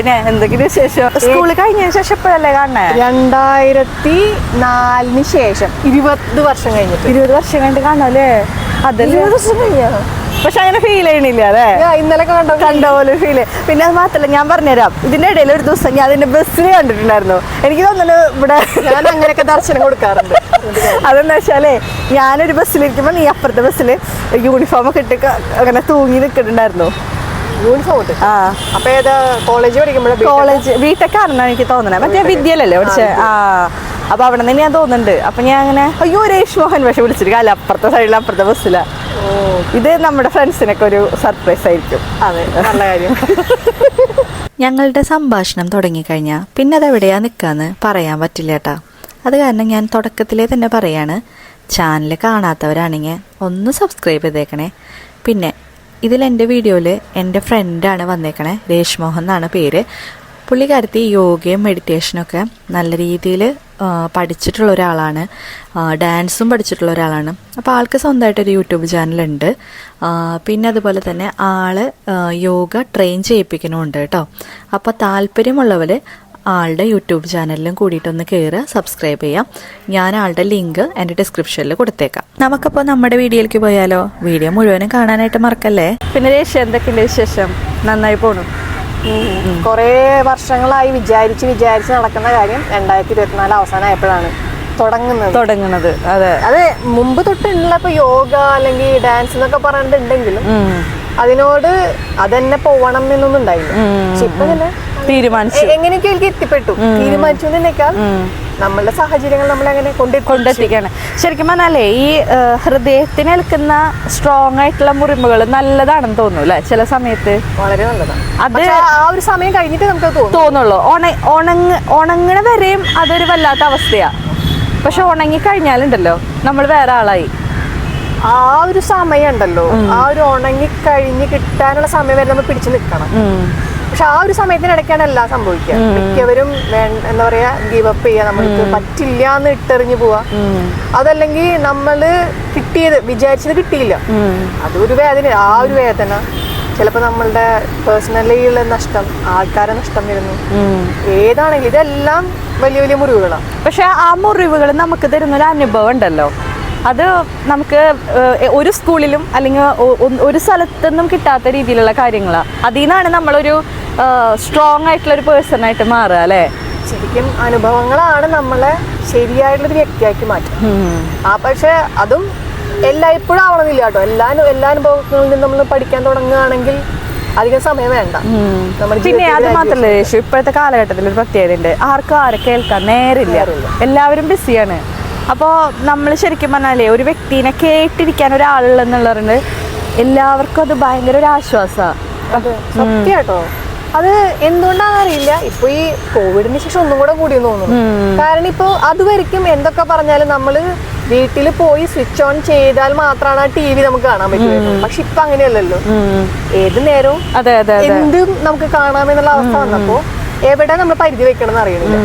പിന്നെ എന്തെങ്കിലും വിശേഷം? സ്കൂളിൽ കഴിഞ്ഞതിന് ശേഷം എപ്പോഴല്ലേ കാണണേ? 2004 ശേഷം 20 വർഷം കഴിഞ്ഞിട്ട്. 20 വർഷം കഴിഞ്ഞിട്ട് കാണാല്ലേ? അതല്ലേ പക്ഷെ അങ്ങനെ ഫീൽ ചെയ്യണില്ല അല്ലേ? ഇന്നലെ കണ്ട പോലെ ഫീല്. പിന്നെ അത് മാത്രല്ല, ഞാൻ പറഞ്ഞുതരാം, ഇതിന്റെ ഇടയിൽ ഒരു ദിവസം ഞാൻ അതിന്റെ ബസ്സിൽ കണ്ടിട്ടുണ്ടായിരുന്നു. എനിക്ക് തോന്നുന്നു ഇവിടെ ഞാൻ അങ്ങനെയൊക്കെ ദർശനം കൊടുക്കാറുണ്ട്. അതെന്താ വെച്ചാലേ, ഞാനൊരു ബസ്സിലിരിക്കുമ്പോൾ നീ അപ്പുറത്തെ ബസ്സിൽ യൂണിഫോം ഒക്കെ ഇട്ട് അങ്ങനെ തൂങ്ങി നിൽക്കുന്നുണ്ടായിരുന്നു. യൂണിഫോം ഇട്ട്? അപ്പൊ ഏതാ കോളേജ് പഠിക്കുമ്പോഴേ? കോളേജ് വീട്ടൊക്കെയാണെന്നാണ് എനിക്ക് തോന്നുന്നത്. മറ്റേ വിദ്യയിലല്ലേ പഠിച്ചേ? അപ്പൊ അവിടെ നിന്ന് ഞാൻ തോന്നുന്നുണ്ട്. അപ്പൊ ഞാൻ അങ്ങനെ അയ്യോ രേഷ് മോഹൻ പക്ഷെ വിളിച്ചിട്ട് അല്ല, അപ്പുറത്തെ സൈഡിൽ അപ്പുറത്തെ ബസ്സിലാ. ഇത് നമ്മുടെ ഫ്രണ്ട്സിനൊക്കെ ഒരു സർപ്രൈസ് ആയിരിക്കും. അതെ, നല്ല കാര്യം. ഞങ്ങളുടെ സംഭാഷണം തുടങ്ങിക്കഴിഞ്ഞാൽ പിന്നെ അതെവിടെയാ നിൽക്കാന്ന് പറയാൻ പറ്റില്ല കേട്ടാ. അത് കാരണം ഞാൻ തുടക്കത്തിലേ തന്നെ പറയാണ്, ചാനൽ കാണാത്തവരാണെങ്കിൽ ഒന്ന് സബ്സ്ക്രൈബ് ചെയ്തേക്കണേ. പിന്നെ ഇതിലെൻ്റെ വീഡിയോയിൽ എൻ്റെ ഫ്രണ്ടാണ് വന്നേക്കണേ, രേഷ് മോഹൻ എന്നാണ് പേര്. പുള്ളിക്കാരത്തി യോഗയും മെഡിറ്റേഷനൊക്കെ നല്ല രീതിയിൽ പഠിച്ചിട്ടുള്ള ഒരാളാണ്, ഡാൻസും പഠിച്ചിട്ടുള്ള ഒരാളാണ്. അപ്പോൾ ആൾക്ക് സ്വന്തമായിട്ടൊരു യൂട്യൂബ് ചാനലുണ്ട്. പിന്നെ അതുപോലെ തന്നെ ആള് യോഗ ട്രെയിൻ ചെയ്യിപ്പിക്കണമുണ്ട് കേട്ടോ. അപ്പോൾ താല്പര്യമുള്ളവർ ആളുടെ യൂട്യൂബ് ചാനലിലും കൂടിയിട്ടൊന്ന് കയറുക, സബ്സ്ക്രൈബ് ചെയ്യാം. ഞാൻ ആളുടെ ലിങ്ക് എൻ്റെ ഡിസ്ക്രിപ്ഷനിൽ കൊടുത്തേക്കാം. നമുക്കപ്പോൾ നമ്മുടെ വീഡിയോയിലേക്ക് പോയാലോ? വീഡിയോ മുഴുവനും കാണാനായിട്ട് മറക്കല്ലേ. പിന്നെ രേഷ എന്തൊക്കെയുണ്ട് വിശേഷം? നന്നായി പോണു. കുറേ വർഷങ്ങളായി വിചാരിച്ച് നടക്കുന്ന കാര്യം 2024 അവസാനമായപ്പോഴാണ് തുടങ്ങുന്നത്. അതെ, അത് മുമ്പ് തൊട്ടുള്ള ഇപ്പൊ യോഗ അല്ലെങ്കിൽ ഡാൻസ് എന്നൊക്കെ പറഞ്ഞിട്ടുണ്ടെങ്കിലും അതിനോട് അതെന്നെ പോവണം എന്നൊന്നും ഉണ്ടായില്ല. പക്ഷെ ഇപ്പൊ തന്നെ തീരുമാനിച്ചു, എങ്ങനെയൊക്കെ എനിക്ക് എത്തിപ്പെട്ടു. തീരുമാനിച്ചു എന്നേക്കാൾ നമ്മളുടെ സാഹചര്യങ്ങൾ നമ്മളെങ്ങനെ കൊണ്ടെത്തിക്കാണ്. ശരിക്കും പറഞ്ഞാലേ ഈ ഹൃദയത്തിനേൽക്കുന്ന സ്ട്രോങ് ആയിട്ടുള്ള മുറിവുകൾ നല്ലതാണെന്ന് തോന്നുന്നു അല്ലെ? ചില സമയത്ത് വളരെ നല്ലതാണ്. അത് ആ ഒരു സമയം കഴിഞ്ഞിട്ട് നമുക്ക് തോന്നുള്ളൂ. ഉണങ്ങണ വരെയും അതൊരു വല്ലാത്ത അവസ്ഥയാ. പക്ഷെ ഉണങ്ങി കഴിഞ്ഞാലുണ്ടല്ലോ നമ്മൾ വേറെ ആളായി. ആ ഒരു സമയം ഉണ്ടല്ലോ, ആ ഒരു ഉണങ്ങി കഴിഞ്ഞ് കിട്ടാനുള്ള സമയം വരെ നമ്മൾ പിടിച്ചു നിൽക്കണം. പക്ഷെ ആ ഒരു സമയത്തിനിടയ്ക്കാണ് എല്ലാം സംഭവിക്കുക. മിക്കവരും എന്താ പറയാ, ഗീവ് അപ്പ് ചെയ്യുക, നമ്മൾക്ക് പറ്റില്ല എന്ന് ഇട്ടെറിഞ്ഞു പോവാ. അതല്ലെങ്കിൽ നമ്മള് വിചാരിച്ചത് കിട്ടിയില്ല, അതൊരു വേദന. ആ ഒരു വേദന ചിലപ്പോൾ നമ്മളുടെ പേഴ്സണലിയുള്ള നഷ്ടം, ആൾക്കാരെ നഷ്ടം വരുന്നു. ഏതാണെങ്കിലും ഇതെല്ലാം വലിയ വലിയ മുറിവുകളാണ്. പക്ഷെ ആ മുറിവുകൾ നമുക്ക് തരുന്നൊരു അനുഭവം ഉണ്ടല്ലോ, അത് നമുക്ക് ഒരു സ്കൂളിലും അല്ലെങ്കിൽ ഒരു സ്ഥലത്തൊന്നും കിട്ടാത്ത രീതിയിലുള്ള കാര്യങ്ങളാണ്. അതിൽ നിന്നാണ് നമ്മളൊരു സ്ട്രോങ് ആയിട്ടുള്ള ഒരു പേഴ്സൺ ആയിട്ട് മാറുക അല്ലേ? ശരിക്കും അനുഭവങ്ങളാണ് നമ്മളെ ശരിയായിട്ടുള്ളൊരു വ്യക്തിയാക്കി മാറ്റും. പക്ഷെ അതും എല്ലായ്പ്പോഴും ആവണമെന്നില്ല കേട്ടോ. എല്ലാ അനുഭവങ്ങളിൽ നിന്നും നമ്മൾ പഠിക്കാൻ തുടങ്ങുകയാണെങ്കിൽ അധികം സമയം വേണ്ട. പിന്നെ അത് മാത്രമല്ല യേശു, ഇപ്പോഴത്തെ കാലഘട്ടത്തിൽ ഒരു പ്രത്യേകത ഉണ്ട്, ആർക്കും ആരെ കേൾക്കാൻ നേരില്ല, എല്ലാവരും ബിസിയാണ്. അപ്പോൾ നമ്മൾ ശരിക്കും പറഞ്ഞാലേ ഒരു വ്യക്തിനെ കേട്ടിരിക്കാൻ ഒരാളുള്ളെന്നുള്ളത് എല്ലാവർക്കും അത് ഭയങ്കര ഒരു ആശ്വാസമാണ്. സത്യമാട്ടോ. അത് എന്തുകൊണ്ടാണെന്ന് അറിയില്ല, ഇപ്പൊ ഈ കോവിഡിന് ശേഷം ഒന്നും കൂടെ കൂടി തോന്നുന്നു. കാരണം ഇപ്പൊ അതുവരെയ്ക്കും എന്തൊക്കെ പറഞ്ഞാലും നമ്മള് വീട്ടിൽ പോയി സ്വിച്ച് ഓൺ ചെയ്താൽ മാത്രമാണ് ആ TV നമുക്ക് കാണാൻ പറ്റുന്നത്. പക്ഷെ ഇപ്പൊ അങ്ങനെയല്ലല്ലോ, ഏത് നേരവും എന്തും നമുക്ക് കാണാമെന്നുള്ള അവസ്ഥ വന്നപ്പോ എവിടെ നമ്മൾ പരിധി വെക്കണം എന്ന് അറിയണില്ല.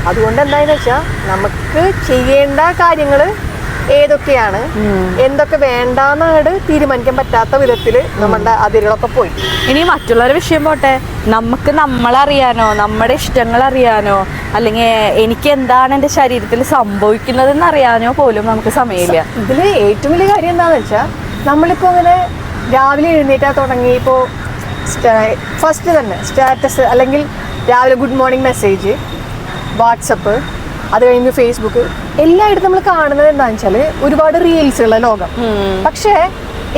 അതുകൊണ്ട് എന്താണെന്ന് വെച്ചാൽ നമുക്ക് ചെയ്യേണ്ട കാര്യങ്ങള് ഏതൊക്കെയാണ്, എന്തൊക്കെ വേണ്ടാന്നാട് തീരുമാനിക്കാൻ പറ്റാത്ത വിധത്തില് നമ്മളുടെ അതിരുകളൊക്കെ പോയി. ഇനി മറ്റുള്ളവരുടെ വിഷയം പോട്ടെ, നമുക്ക് നമ്മളറിയാനോ, നമ്മുടെ ഇഷ്ടങ്ങൾ അറിയാനോ, അല്ലെങ്കിൽ എനിക്ക് എന്താണ് എൻ്റെ ശരീരത്തിൽ സംഭവിക്കുന്നതെന്ന് അറിയാനോ പോലും നമുക്ക് സമയമില്ല. ഇതില് ഏറ്റവും വലിയ കാര്യം എന്താണെന്ന് വെച്ചാൽ, നമ്മളിപ്പോ ഇങ്ങനെ രാവിലെ എഴുന്നേറ്റാ തുടങ്ങി, ഇപ്പോൾ ഫസ്റ്റ് തന്നെ സ്റ്റാറ്റസ് അല്ലെങ്കിൽ രാവിലെ ഗുഡ് മോർണിംഗ് മെസ്സേജ്, വാട്സപ്പ്, അത് കഴിഞ്ഞ് ഫേസ്ബുക്ക്, എല്ലായിടത്തും നമ്മൾ കാണുന്നത് എന്താണെന്ന് വെച്ചാൽ ഒരുപാട് റീൽസുള്ള ലോകം. പക്ഷേ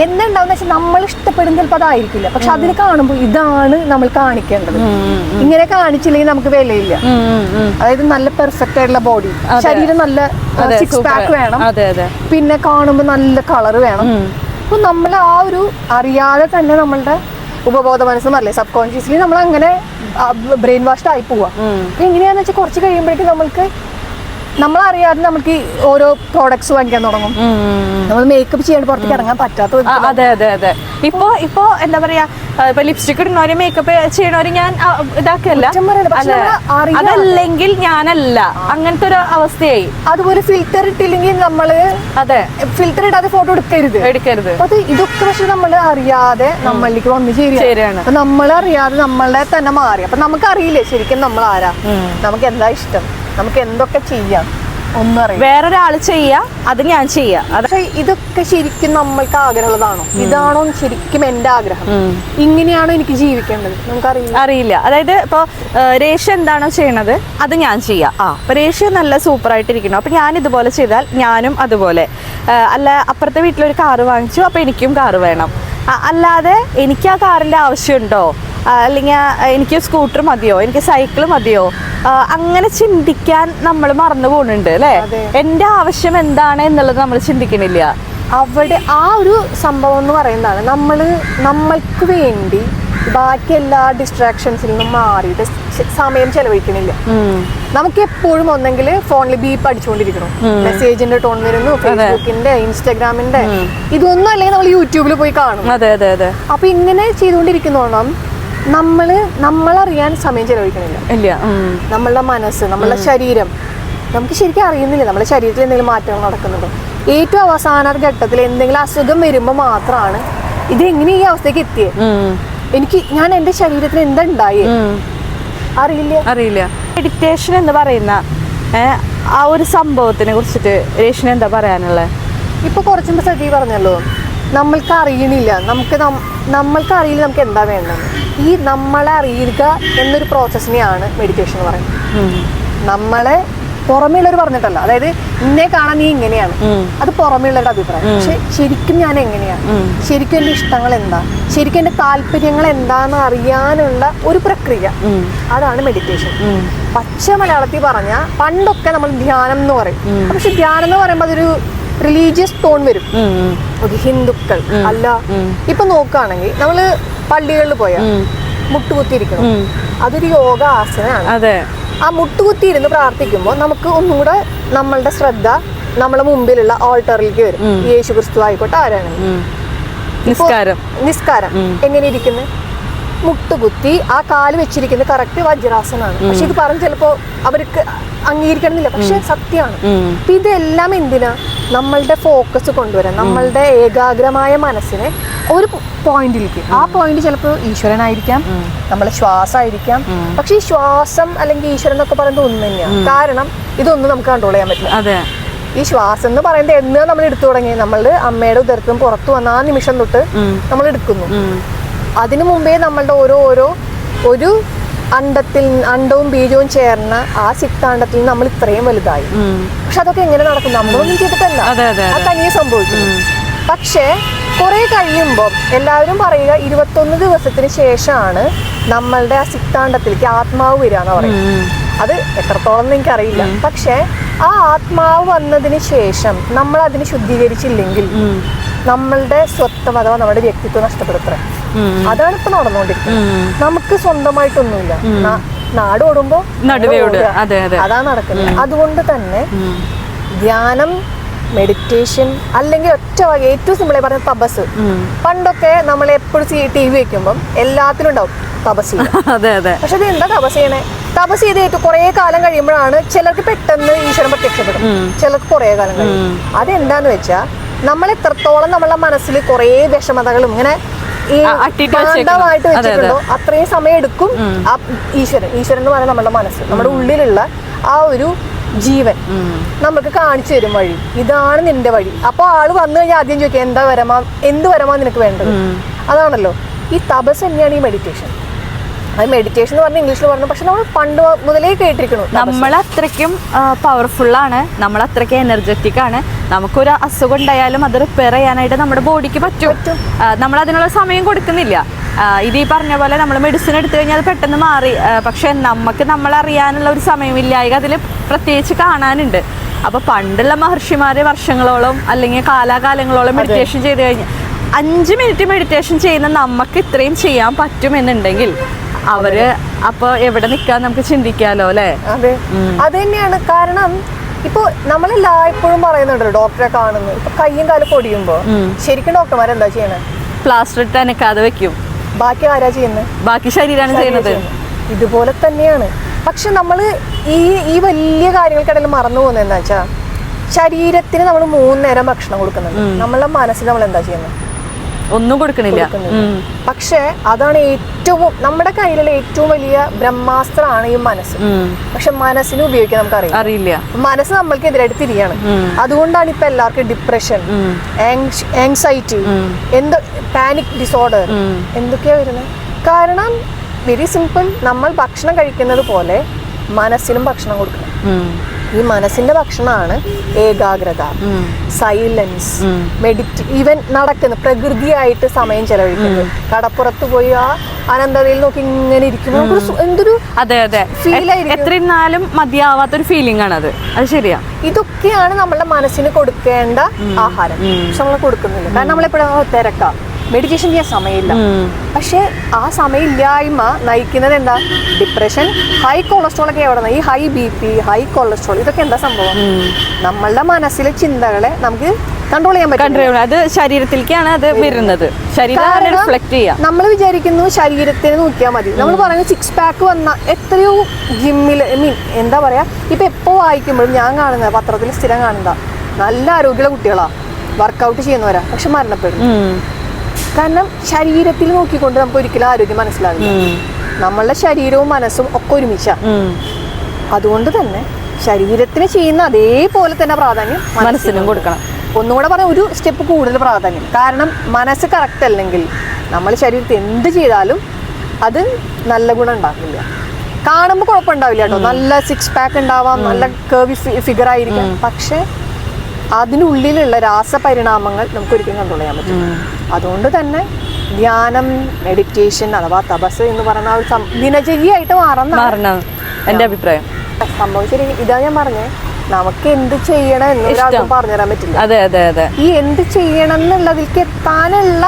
എന്തുണ്ടാവുന്ന വെച്ചാൽ നമ്മൾ ഇഷ്ടപ്പെടുന്ന ചിലപ്പോൾ അതായിരിക്കില്ല. പക്ഷെ അതിൽ കാണുമ്പോൾ ഇതാണ് നമ്മൾ കാണിക്കേണ്ടത്. ഇങ്ങനെ കാണിച്ചില്ലെങ്കിൽ നമുക്ക് വിലയില്ല. അതായത് നല്ല പെർഫെക്റ്റ് ആയിട്ടുള്ള ബോഡി, ശരീരം നല്ല 6 പാക്ക് വേണം, പിന്നെ കാണുമ്പോൾ നല്ല കളർ വേണം. അപ്പൊ നമ്മൾ ആ ഒരു അറിയാതെ തന്നെ നമ്മളുടെ ഉപബോധ മനസ്സും അല്ലേ സബ് കോൺഷ്യസ്ലി നമ്മൾ അങ്ങനെ ബ്രെയിൻ വാഷ്ഡ് ആയി പോവാ. എങ്ങനെയാന്ന് വെച്ചാൽ കുറച്ച് കഴിയുമ്പോഴേക്കും നമ്മൾക്ക് നമ്മളറിയാതെ നമുക്ക് ഈ ഓരോ പ്രോഡക്ട്സ് വാങ്ങിക്കാൻ തുടങ്ങും. നമ്മൾ മേക്കപ്പ് ചെയ്യാണ്ട് പുറത്തേക്ക് ഇറങ്ങാൻ പറ്റാത്ത അതെ അതെ അതെ. ഇപ്പൊ എന്താ പറയാ, ഇപ്പൊ ലിപ്സ്റ്റിക് ഇടുന്നവര് മേക്കപ്പ് ചെയ്യണവര് ഞാൻ ഇതാക്കല്ല, അതല്ലെങ്കിൽ ഞാനല്ല, അങ്ങനത്തെ ഒരു അവസ്ഥയായി. അതുപോലെ ഫിൽറ്റർ ഇട്ടില്ലെങ്കിൽ നമ്മള് അതെ ഫിൽറ്റർ ഇടാതെ ഫോട്ടോ എടുക്കരുത്. അത് ഇതൊക്കെ പക്ഷെ നമ്മൾ അറിയാതെ നമ്മളിലേക്ക് വന്ന് ചേരുകയാണ്. അപ്പൊ നമ്മളറിയാതെ നമ്മളെ തന്നെ മാറി. അപ്പൊ നമുക്കറിയില്ലേ ശരിക്കും നമ്മൾ ആരാ, നമുക്ക് എന്താ ഇഷ്ടം, നമുക്ക് എന്തൊക്കെ ചെയ്യാം ഒന്നും അറിയാം. വേറൊരാള് ചെയ്യാ, അത് ഞാൻ ചെയ്യാ. പക്ഷെ ഇതൊക്കെ ശരിക്കും നമ്മൾക്ക് ആഗ്രഹമുള്ളതാണോ? ഇതാണോ ശരിക്കും എന്റെ ആഗ്രഹം? ഇങ്ങനെയാണോ എനിക്ക് ജീവിക്കേണ്ടത്? അറിയില്ല. അതായത് ഇപ്പൊ രേഷ്യ എന്താണോ ചെയ്യണത് അത് ഞാൻ ചെയ്യാം. അപ്പൊ രേഷ്യ നല്ല സൂപ്പർ ആയിട്ടിരിക്കണം, അപ്പൊ ഞാൻ ഇതുപോലെ ചെയ്താൽ ഞാനും അതുപോലെ. അല്ല അപ്പുറത്തെ വീട്ടിലൊരു കാറ് വാങ്ങിച്ചു, അപ്പൊ എനിക്കും കാറ് വേണം. അല്ലാതെ എനിക്ക് ആ കാറിന്റെ ആവശ്യമുണ്ടോ, അല്ലെങ്കിൽ എനിക്ക് സ്കൂട്ടർ മതിയോ, എനിക്ക് സൈക്കിൾ മതിയോ, അങ്ങനെ ചിന്തിക്കാൻ നമ്മൾ മറന്നു പോകുന്നുണ്ട് അല്ലേ? എൻ്റെ ആവശ്യം എന്താണ് എന്നുള്ളത് നമ്മൾ ചിന്തിക്കണില്ല. അവിടെ ആ ഒരു സംഭവം എന്ന് പറയുന്നതാണ് നമ്മൾക്ക് വേണ്ടി ബാക്കി എല്ലാ ഡിസ്ട്രാക്ഷൻസിൽ നിന്നും മാറിയിട്ട് സമയം ചെലവഴിക്കണില്ല. നമുക്ക് എപ്പോഴും ഒന്നെങ്കിൽ ഫോണിൽ ബീപ്പ് അടിച്ചുകൊണ്ടിരിക്കണം, മെസ്സേജിന്റെ ടോൺ വരുന്നു, ഫേസ്ബുക്കിന്റെ, ഇൻസ്റ്റാഗ്രാമിന്റെ, ഇതൊന്നും അല്ലെങ്കിൽ നമ്മൾ യൂട്യൂബിൽ പോയി കാണും. അതെ അതെ അതെ. അപ്പൊ ഇങ്ങനെ ചെയ്തുകൊണ്ടിരിക്കുന്നോണം നമ്മളറിയാൻ സമയം ചെലവഴിക്കണില്ല. ഇല്ല. നമ്മളുടെ മനസ്സ്, നമ്മളുടെ ശരീരം നമുക്ക് ശരിക്കും അറിയുന്നില്ല നമ്മുടെ ശരീരത്തിൽ എന്തെങ്കിലും മാറ്റങ്ങൾ നടക്കുന്നുണ്ടോ. ഏറ്റവും അവസാന ഘട്ടത്തിൽ എന്തെങ്കിലും അസുഖം വരുമ്പോൾ മാത്രമാണ് ഇത് എങ്ങനെ ഈ അവസ്ഥയ്ക്ക് എത്തിയേ, ഞാൻ എൻ്റെ ശരീരത്തിന് എന്താ ഉണ്ടായേ അറിയില്ല. മെഡിറ്റേഷൻ എന്ന് പറയുന്ന ആ ഒരു സംഭവത്തിനെ കുറിച്ചിട്ട് രേഷ്ന എന്താ പറയാനുള്ളത്? ഇപ്പൊ കുറച്ചും സജീവ് പറഞ്ഞല്ലോ, നമ്മൾക്ക് അറിയണില്ല, നമ്മൾക്കറിയില്ല നമുക്ക് എന്താ വേണ്ടത്. ഈ നമ്മളെ അറിയുക എന്നൊരു പ്രോസസ്സിനെയാണ് മെഡിറ്റേഷൻ എന്ന് പറയുന്നത്. നമ്മളെ പുറമേയുള്ളവർ പറഞ്ഞിട്ടല്ല, അതായത് ഇന്നെ കാണാൻ നീ ഇങ്ങനെയാണ്, അത് പുറമേയുള്ളവരുടെ അഭിപ്രായം. പക്ഷെ ശരിക്കും ഞാൻ എങ്ങനെയാണ്, ശരിക്കും എൻ്റെ ഇഷ്ടങ്ങൾ എന്താ, ശരിക്കും എൻ്റെ താല്പര്യങ്ങൾ എന്താന്ന് അറിയാനുള്ള ഒരു പ്രക്രിയ, അതാണ് മെഡിറ്റേഷൻ. പച്ച മലയാളത്തിൽ പറഞ്ഞ പണ്ടൊക്കെ നമ്മൾ ധ്യാനം എന്ന് പറയും. പക്ഷെ ധ്യാനം എന്ന് പറയുമ്പോൾ അതൊരു റിലീജിയസ് ടോൺ വരും. ഹിന്ദുക്കൾ അല്ല. ഇപ്പൊ നോക്കുകയാണെങ്കിൽ നമ്മള് പള്ളികളിൽ പോയാൽ മുട്ടുകുത്തിയിരിക്കണം, അതൊരു യോഗ ആസനമാണ്. ആ മുട്ടുകുത്തിയിരുന്ന് പ്രാർത്ഥിക്കുമ്പോൾ നമുക്ക് ഒന്നും കൂടെ നമ്മളുടെ ശ്രദ്ധ നമ്മളെ മുമ്പിലുള്ള ഓൾട്ടറിലേക്ക് വരും. യേശു ക്രിസ്തു ആയിക്കോട്ടെ, ആരാണ്. നിസ്കാരം എങ്ങനെ ഇരിക്കുന്നത്, മുട്ടുകുത്തി ആ കാല് വെച്ചിരിക്കുന്നത് കറക്റ്റ് വജ്രാസനാണ്. പക്ഷെ ഇത് പറഞ്ഞ് ചിലപ്പോ അവർക്ക് അംഗീകരിക്കണമെന്നില്ല, പക്ഷെ സത്യമാണ്. അപ്പൊ ഇതെല്ലാം എന്തിനാ, നമ്മളുടെ ഫോക്കസ് കൊണ്ടുവരാൻ, നമ്മളുടെ ഏകാഗ്രമായ മനസ്സിനെ ഒരു പോയിന്റിലേക്ക്. ആ പോയിന്റ് ചിലപ്പോൾ ഈശ്വരനായിരിക്കാം, നമ്മളെ ശ്വാസമായിരിക്കാം. പക്ഷെ ഈ ശ്വാസം അല്ലെങ്കിൽ ഈശ്വരൻ എന്നൊക്കെ പറയുന്നത് ഒന്ന് തന്നെയാണ്. കാരണം ഇതൊന്നും നമുക്ക് കൺട്രോൾ ചെയ്യാൻ പറ്റില്ല. ഈ ശ്വാസം എന്ന് പറയുന്നത് എന്ന് നമ്മൾ എടുത്തു തുടങ്ങി, നമ്മളുടെ അമ്മയുടെ ഉദരത്തും പുറത്തു വന്ന ആ നിമിഷം തൊട്ട് നമ്മൾ എടുക്കുന്നു. അതിനു മുമ്പേ നമ്മളുടെ ഒരു അണ്ടവും ബീജവും ചേർന്ന ആ സിക്താണ്ടത്തിൽ നമ്മൾ ഇത്രയും വലുതായി. പക്ഷെ അതൊക്കെ എങ്ങനെ നടക്കും, നമ്മളൊന്നും ചെയ്തിട്ടല്ല, അത് തനിയെ സംഭവിക്കും. പക്ഷേ കുറെ കഴിയുമ്പോൾ എല്ലാവരും പറയുക 21 ദിവസത്തിന് ശേഷമാണ് നമ്മളുടെ ആ സിക്താണ്ടത്തിലേക്ക് ആത്മാവ് വരിക എന്ന് പറയും. അത് എത്രത്തോളം എന്ന് എനിക്കറിയില്ല. പക്ഷെ ആ ആത്മാവ് വന്നതിന് ശേഷം നമ്മൾ അതിനെ ശുദ്ധീകരിച്ചില്ലെങ്കിൽ നമ്മളുടെ സ്വത്വം അഥവാ നമ്മുടെ വ്യക്തിത്വം നഷ്ടപ്പെടുത്തേ. അതാണ് ഇപ്പൊ നടന്നുകൊണ്ടിരിക്കുന്നത്. നമുക്ക് സ്വന്തമായിട്ടൊന്നുമില്ല, നാട് ഓടുമ്പോ അതാണ് നടക്കുന്നത്. അതുകൊണ്ട് തന്നെ ധ്യാനം, മെഡിറ്റേഷൻ അല്ലെങ്കിൽ ഏറ്റവും സിമ്പിളായി പറഞ്ഞ തപസ്. പണ്ടൊക്കെ നമ്മൾ എപ്പോഴും TV വെക്കുമ്പോൾ എല്ലാത്തിലും ഉണ്ടാവും തപസ് ചെയ്യുക. പക്ഷെ അത് എന്താ തപസ് ചെയ്യണേ? തപസ് ചെയ്ത് കുറെ കാലം കഴിയുമ്പോഴാണ് ചിലർക്ക് പെട്ടെന്ന് ഈശ്വരൻ പ്രത്യക്ഷപ്പെടും, ചിലർക്ക് കുറെ കാലം കഴിയും. അതെന്താന്ന് വെച്ചാൽ നമ്മൾ എത്രത്തോളം നമ്മളുടെ മനസ്സിൽ കുറെ വിഷമതകളും ഇങ്ങനെ കാന്തമായിട്ട് വെച്ചിട്ടുണ്ടോ അത്രയും സമയം എടുക്കും ആ ഈശ്വരൻ എന്ന് പറയുന്നത് നമ്മളുടെ മനസ്സ്, നമ്മുടെ ഉള്ളിലുള്ള ആ ഒരു ജീവൻ നമുക്ക് കാണിച്ചു തരും വഴി. ഇതാണ് നിന്റെ വഴി. അപ്പൊ ആള് വന്നു കഴിഞ്ഞാൽ ആദ്യം ചോദിക്കുക എന്ത് വരമാ നിനക്ക് വേണ്ടത്. അതാണല്ലോ ഈ തപസ് തന്നെയാണ് ഈ മെഡിറ്റേഷൻ. അത് മെഡിറ്റേഷൻ എന്ന് പറഞ്ഞാൽ ഇംഗ്ലീഷിൽ പറഞ്ഞു, പക്ഷെ നമ്മൾ പണ്ട് മുതലേ കേട്ടിരിക്കുന്നു. നമ്മൾ അത്രയ്ക്കും പവർഫുള്ളാണ്, നമ്മൾ അത്രയ്ക്കും എനർജറ്റിക് ആണ്. നമുക്കൊരു അസുഖം ഉണ്ടായാലും അത് റിപ്പയർ ചെയ്യാനായിട്ട് നമ്മുടെ ബോഡിക്ക് പറ്റും. നമ്മൾ അതിനുള്ള സമയം കൊടുക്കുന്നില്ല. ഇത് ഈ പറഞ്ഞ പോലെ നമ്മൾ മെഡിസിൻ എടുത്തു കഴിഞ്ഞാൽ അത് പെട്ടെന്ന് മാറി. പക്ഷെ നമുക്ക് നമ്മളറിയാനുള്ള ഒരു സമയമില്ലായ്ക അതിൽ പ്രത്യേകിച്ച് കാണാനുണ്ട്. അപ്പോൾ പണ്ടുള്ള മഹർഷിമാരെ വർഷങ്ങളോളം അല്ലെങ്കിൽ കാലാകാലങ്ങളോളം മെഡിറ്റേഷൻ ചെയ്ത് കഴിഞ്ഞാൽ 5 മിനിറ്റ് മെഡിറ്റേഷൻ ചെയ്യുന്ന നമുക്ക് ഇത്രയും ചെയ്യാൻ പറ്റുമെന്നുണ്ടെങ്കിൽ അവര് അപ്പൊ എവിടെ നിൽക്കാൻ നമുക്ക് ചിന്തിക്കാലോ അല്ലെ? അതെ, അത് തന്നെയാണ് കാരണം. ഇപ്പൊ നമ്മളെല്ലായ്പ്പോഴും പറയുന്നുണ്ടല്ലോ ഡോക്ടറെ കാണുന്നു. ഇപ്പൊ കയ്യും കാലും പൊടിയുമ്പോ ശരിക്കും ഡോക്ടർമാരെന്താ ചെയ്യണേ? പ്ലാസ്റ്റർ ഇട്ട് അനക്കാതെ വെക്കും. ബാക്കി ആരാ ചെയ്യുന്നത്? ബാക്കി ശരീരമാണ് ചെയ്യുന്നത്. ഇതുപോലെ തന്നെയാണ്. പക്ഷെ നമ്മൾ ഈ വലിയ കാര്യങ്ങൾക്കിടയിൽ മറന്നു പോകുന്നത് എന്താ വെച്ചാൽ ശരീരത്തിന് നമ്മൾ 3 നേരം ഭക്ഷണം കൊടുക്കുന്നുണ്ട്. നമ്മളുടെ മനസ്സിൽ നമ്മൾ എന്താ ചെയ്യുന്നത്? ഒന്നും കൊടുക്കണില്ല. പക്ഷെ അതാണ് ഏറ്റവും നമ്മുടെ കയ്യിലുള്ള ഏറ്റവും വലിയ ബ്രഹ്മാസ്ത്രമാണ് ഈ മനസ്സ്. പക്ഷെ മനസ്സിനെ ഉപയോഗിക്കാൻ നമുക്ക് അറിയില്ല. മനസ്സ് നമ്മൾക്കെതിരായിട്ട് തിരിയാണ്. അതുകൊണ്ടാണ് ഇപ്പൊ എല്ലാവർക്കും ഡിപ്രഷൻ, ആങ്സൈറ്റി, പാനിക് ഡിസോർഡർ എന്തൊക്കെയാ വരുന്നത്. കാരണം വെരി സിമ്പിൾ, നമ്മൾ ഭക്ഷണം കഴിക്കുന്നത് പോലെ മനസ്സിനും ഭക്ഷണം കൊടുക്കണം. ഈ മനസ്സിന്റെ ഭക്ഷണമാണ് ഏകാഗ്രത, സൈലൻസ്, ഈവൻ നടക്കുന്ന പ്രകൃതിയായിട്ട് സമയം ചെലവഴിക്കുന്നത്. കടപ്പുറത്ത് പോയി ആ അനന്തതയിൽ നോക്കി ഇങ്ങനെ ഇരിക്കുമ്പോൾ എന്തൊരു ഫീൽ ആയിരിക്കും. എത്രയും മതിയാവാത്തൊരു ഫീലിംഗ് ആണ് അത്. അത് ശരിയാ. ഇതൊക്കെയാണ് നമ്മളുടെ മനസ്സിന് കൊടുക്കേണ്ട ആഹാരം. പക്ഷെ നമ്മൾ കൊടുക്കുന്നില്ല. കാരണം നമ്മളെപ്പോഴും തിരക്കാം, മെഡിറ്റേഷൻ ചെയ്യാൻ സമയമില്ല. പക്ഷെ ആ സമയമില്ലായ്മ നയിക്കുന്നത് എന്താ? ഡിപ്രഷൻ, ഹൈ കൊളസ്ട്രോൾ ഒക്കെ എവിടെ? ഈ ഹൈ BP, ഹൈ കൊളസ്ട്രോൾ, ഇതൊക്കെ എന്താ സംഭവം? നമ്മളുടെ മനസ്സിലെ ചിന്തകളെ നമുക്ക് കൺട്രോൾ ചെയ്യാൻ പറ്റും. അത് ശരീരത്തിലേക്കാണ് അത് വരുന്നത്. നമ്മൾ വിചാരിക്കുന്നു ശരീരത്തിന് നോക്കിയാൽ മതി. നമ്മൾ പറയുന്നത് 6 പാക്ക് വന്ന എത്രയോ ജിമ്മിൽ എന്താ പറയാ, ഇപ്പൊ എപ്പോ വായിക്കുമ്പോഴും ഞാൻ കാണുന്നത്, പത്രത്തിൽ സ്ഥിരം കാണുന്ന നല്ല ആരോഗ്യമുള്ള കുട്ടികളാ, വർക്കൗട്ട് ചെയ്യുന്നവരാ, പക്ഷെ മരണപ്പെടും. കാരണം ശരീരത്തിൽ നോക്കിക്കൊണ്ട് നമുക്ക് ഒരിക്കലും ആരോഗ്യം മനസ്സിലാവില്ല. നമ്മളുടെ ശരീരവും മനസ്സും ഒക്കെ ഒരുമിച്ച. അതുകൊണ്ട് തന്നെ ശരീരത്തിന് ചെയ്യുന്ന അതേപോലെ തന്നെ പ്രാധാന്യം മനസ്സിനും കൊടുക്കണം. ഒന്നുകൂടെ പറഞ്ഞ ഒരു സ്റ്റെപ്പ് കൂടുതൽ പ്രാധാന്യം. കാരണം മനസ്സ് കറക്റ്റ് അല്ലെങ്കിൽ നമ്മൾ ശരീരത്തിൽ എന്ത് ചെയ്താലും അത് നല്ല ഗുണം ഉണ്ടാക്കില്ല. കാണുമ്പോൾ കുഴപ്പമുണ്ടാവില്ല കേട്ടോ, നല്ല 6 പാക്ക് ഉണ്ടാവാം, നല്ല കേർവി ഫിഗർ ആയിരിക്കാം. പക്ഷെ അതിനുള്ളിലുള്ള രാസപരിണാമങ്ങൾ നമുക്ക് ഒരിക്കലും കൺട്രോൾ ചെയ്യാൻ പറ്റും. അതുകൊണ്ട് തന്നെ ധ്യാനം, മെഡിറ്റേഷൻ അഥവാ തപസ് എന്ന് പറയുന്ന ഒരു ദിനചര്യയായിട്ട് മാറണം എന്റെ അഭിപ്രായം. സംഭവം ശരി. ഇതാ ഞാൻ പറഞ്ഞേ, നമുക്ക് എന്ത് ചെയ്യണം എന്നൊരാൾക്കും പറഞ്ഞുതരാൻ പറ്റില്ല. ഈ എന്ത് ചെയ്യണം എന്നുള്ളതിലേക്ക് എത്താനുള്ള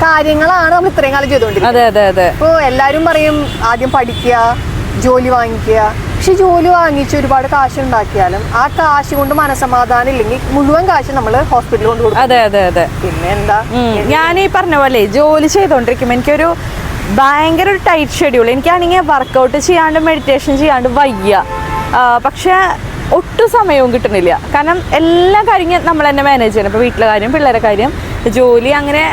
കാര്യങ്ങളാണ് നമ്മൾ ഇത്രയും കാലം ചെയ്തുകൊണ്ടിരിക്കുന്നത്. ഇപ്പൊ എല്ലാരും പറയും ആദ്യം പഠിക്കുക, ജോലി വാങ്ങിക്കുക. പക്ഷെ ജോലി വാങ്ങിച്ച് ഒരുപാട് കാശ് ഉണ്ടാക്കിയാലും ആ കാശ് കൊണ്ട് മനസമാധാനം ഇല്ലെങ്കിൽ മുഴുവൻ കാശ് നമ്മൾ ഹോസ്പിറ്റലിൽ കൊണ്ട് കൊടുക്കും. പിന്നെ എന്താ, ഞാൻ ഈ പറഞ്ഞ പോലെ ജോലി ചെയ്തോണ്ടിരിക്കുമ്പോ എനിക്കൊരു ഭയങ്കര ഒരു ടൈറ്റ് ഷെഡ്യൂൾ. എനിക്കാണെങ്കിൽ വർക്കൗട്ട് ചെയ്യാണ്ട് മെഡിറ്റേഷൻ ചെയ്യാണ്ട് വയ്യ. പക്ഷെ ഒട്ടും സമയവും കിട്ടുന്നില്ല. കാരണം എല്ലാ കാര്യങ്ങളും നമ്മൾ തന്നെ മാനേജ് ചെയ്യണം. ഇപ്പോൾ വീട്ടിലെ കാര്യം, പിള്ളേരെ കാര്യം, ജോലി, അങ്ങനെ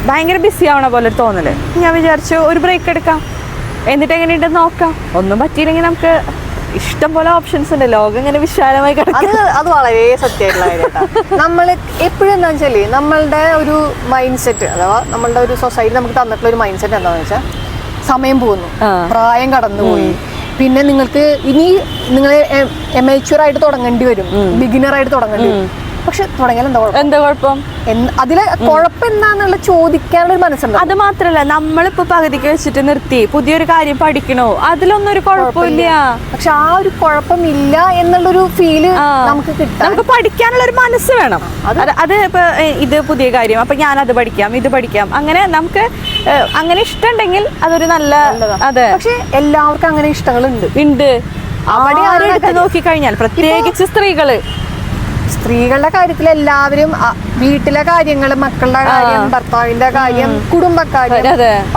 ഭയങ്കര ബിസി ആവണ പോലെ ഒരു തോന്നല്. ഞാൻ വിചാരിച്ചു ഒരു ബ്രേക്ക് എടുക്കാം, എന്നിട്ട് എങ്ങനെയുണ്ടെന്ന് നോക്കാം. ഒന്നും പറ്റിയില്ലെങ്കിൽ നമുക്ക് ഇഷ്ടം പോലെ ഓപ്ഷൻസ് ഉണ്ട്. ലോകം ഇങ്ങനെ വിശാലമായി കിടക്കും. അത് വളരെ സത്യമായിട്ടുള്ള കാര്യം. നമ്മൾ എപ്പോഴും എന്താ വെച്ചാൽ നമ്മളുടെ ഒരു മൈൻഡ് സെറ്റ് അഥവാ നമ്മളുടെ ഒരു സൊസൈറ്റി നമുക്ക് തന്നിട്ടുള്ള ഒരു മൈൻഡ് സെറ്റ് എന്താണെന്ന് വെച്ചാൽ സമയം പോകുന്നു, പ്രായം കടന്നുപോയി, പിന്നെ നിങ്ങൾക്ക് ഇനി നിങ്ങൾ എമേച്വർ തുടങ്ങേണ്ടി വരും, ബിഗിനർ ആയിട്ട് തുടങ്ങേണ്ടി വരും. പക്ഷെ തുടങ്ങിയാൽ എന്താ കുഴപ്പം? അതിലെ കുഴപ്പം എന്താന്നുള്ള ചോദിക്കാനുള്ള ഒരു മനസ്സുണ്ട്. അത് മാത്രല്ല, നമ്മളിപ്പോ പകുതിക്ക് വെച്ചിട്ട് നിർത്തി പുതിയൊരു കാര്യം പഠിക്കണോ, അതിലൊന്നും ഒരു കുഴപ്പമില്ല. പക്ഷെ ആ ഒരു കുഴപ്പമില്ല എന്നുള്ളൊരു ഫീല് നമുക്ക് കിട്ടാം. നമുക്ക് പഠിക്കാനുള്ള ഒരു മനസ്സ് വേണം. അത് ഇപ്പൊ ഇത് പുതിയ കാര്യം, അപ്പൊ ഞാൻ അത് പഠിക്കാം, ഇത് പഠിക്കാം, അങ്ങനെ നമുക്ക് അങ്ങനെ ഇഷ്ടമുണ്ടെങ്കിൽ അതൊരു നല്ല. അതെ, പക്ഷെ എല്ലാവർക്കും അങ്ങനെ ഇഷ്ടങ്ങളുണ്ട്. അവിടെ ആരും എടുത്ത് നോക്കിക്കഴിഞ്ഞാൽ, പ്രത്യേകിച്ച് സ്ത്രീകളുടെ കാര്യത്തിൽ എല്ലാവരും വീട്ടിലെ കാര്യങ്ങൾ, മക്കളുടെ കാര്യം, ഭർത്താവിന്റെ കാര്യം, കുടുംബക്കാര്യം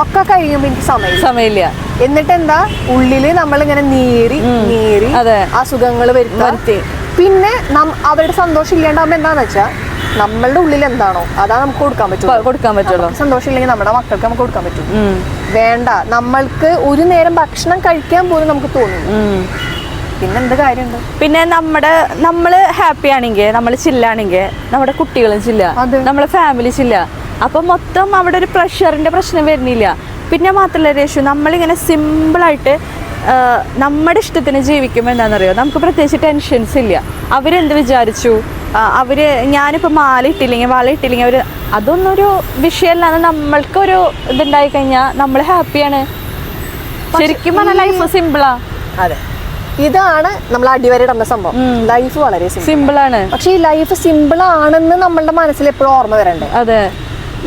ഒക്കെ കഴിയുമ്പോ എനിക്ക് സമയമില്ല. എന്നിട്ട് എന്താ, ഉള്ളില് നമ്മളിങ്ങനെ നീറി അസുഖങ്ങൾ വരുത്തി. പിന്നെ അവരുടെ സന്തോഷം ഇല്ലാണ്ടാവുമ്പോ എന്താന്ന് വെച്ചാൽ നമ്മളുടെ ഉള്ളിൽ എന്താണോ അതാ നമുക്ക് കൊടുക്കാൻ പറ്റുള്ളൂ. സന്തോഷം ഇല്ലെങ്കിൽ നമ്മുടെ മക്കൾക്ക് നമുക്ക് കൊടുക്കാൻ പറ്റും. വേണ്ട, നമ്മൾക്ക് ഒരു നേരം ഭക്ഷണം കഴിക്കാൻ പോലും നമുക്ക് തോന്നുന്നു. പിന്നെ എന്ത് കാര്യമുണ്ട്? പിന്നെ നമ്മള് ഹാപ്പി ആണെങ്കിൽ, നമ്മൾ ചില്ലാണെങ്കിൽ നമ്മുടെ കുട്ടികളും ചില്ല, നമ്മളെ ഫാമിലി ചില്ല. അപ്പൊ മൊത്തം അവിടെ ഒരു പ്രഷറിന്റെ പ്രശ്നം വരുന്നില്ല. പിന്നെ മാത്രമല്ല രേഷു, നമ്മളിങ്ങനെ സിമ്പിളായിട്ട് നമ്മുടെ ഇഷ്ടത്തിന് ജീവിക്കുമ്പോൾ എന്താണെന്നറിയോ, നമുക്ക് പ്രത്യേകിച്ച് ടെൻഷൻസ് ഇല്ല. അവരെന്ത് വിചാരിച്ചു, ഞാനിപ്പോൾ മാല ഇട്ടില്ലെങ്കിൽ വള ഇട്ടില്ലെങ്കിൽ അതൊന്നും ഒരു വിഷയമല്ലാതെ നമ്മൾക്കൊരു ഇതുണ്ടായി കഴിഞ്ഞാൽ നമ്മൾ ഹാപ്പിയാണ്. ശരിക്കും പറഞ്ഞാൽ ലൈഫ് സിമ്പിളാ. അതെ, ഇതാണ് നമ്മൾ അടിവരയിടുന്ന സംഭവം. ലൈഫ് വളരെ സിമ്പിൾ ആണ്. പക്ഷെ ഈ ലൈഫ് സിമ്പിൾ ആണെന്ന് നമ്മളുടെ മനസ്സിൽ എപ്പോഴും ഓർമ്മ വരണ്ടേ? അതെ,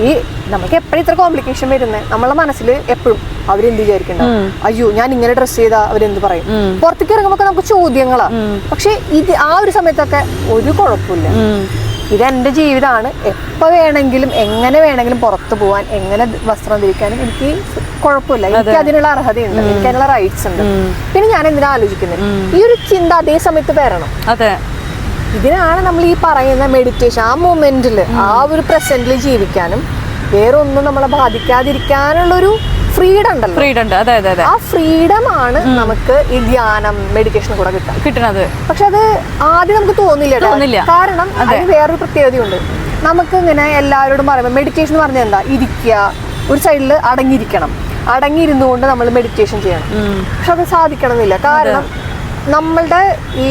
ഈ നമുക്ക് എപ്പോഴും ഇത്ര കോംപ്ലിക്കേഷൻ വരുന്നത് നമ്മളുടെ മനസ്സിൽ എപ്പോഴും അവരെന്ത് വിചാരിക്കണ്ട, അയ്യോ ഞാൻ ഇങ്ങനെ ഡ്രസ് ചെയ്താ അവരെന്ത് പറയും. പുറത്തേക്ക് ഇറങ്ങുമ്പോ നമുക്ക് ചോദ്യങ്ങളാ. പക്ഷെ ഇത് ആ ഒരു സമയത്തൊക്കെ ഒരു കുഴപ്പമില്ല. ഇതെന്റെ ജീവിതമാണ്, എപ്പോൾ വേണമെങ്കിലും എങ്ങനെ വേണമെങ്കിലും പുറത്തു പോകാൻ, എങ്ങനെ വസ്ത്രം ധരിക്കാനും എനിക്ക് കുഴപ്പമില്ല. എനിക്ക് അതിനുള്ള അർഹതയുണ്ട്, എനിക്ക് അതിനുള്ള റൈറ്റ്സ് ഉണ്ട്. പിന്നെ ഞാൻ എന്തിനാ ആലോചിക്കുന്നത്, ഈ ഒരു ചിന്ത അതേ സമയത്ത് വരണം. ഇതിനാണ് നമ്മൾ ഈ പറയുന്ന മെഡിറ്റേഷൻ. ആ മൊമെന്റിൽ, ആ ഒരു പ്രസന്റിൽ ജീവിക്കാനും വേറെ ഒന്നും നമ്മളെ ബാധിക്കാതിരിക്കാനുള്ളൊരു ഫ്രീഡം ഉണ്ടല്ലോ. ആ ഫ്രീഡം ആണ് നമുക്ക് ഈ ധ്യാനം, മെഡിറ്റേഷൻ കൂടെ കിട്ടുന്നത്. പക്ഷെ അത് ആദ്യം നമുക്ക് തോന്നില്ല. കാരണം അതിന് വേറൊരു പ്രത്യേകതയുണ്ട്. നമുക്ക് ഇങ്ങനെ എല്ലാവരോടും പറയുമ്പോൾ മെഡിറ്റേഷൻ എന്ന് പറഞ്ഞാൽ എന്താ, ഇരിക്കുക, ഒരു സൈഡിൽ അടങ്ങിയിരുന്നു കൊണ്ട് നമ്മൾ മെഡിറ്റേഷൻ ചെയ്യണം. പക്ഷെ അത് സാധിക്കണം എന്നില്ല. കാരണം നമ്മളുടെ ഈ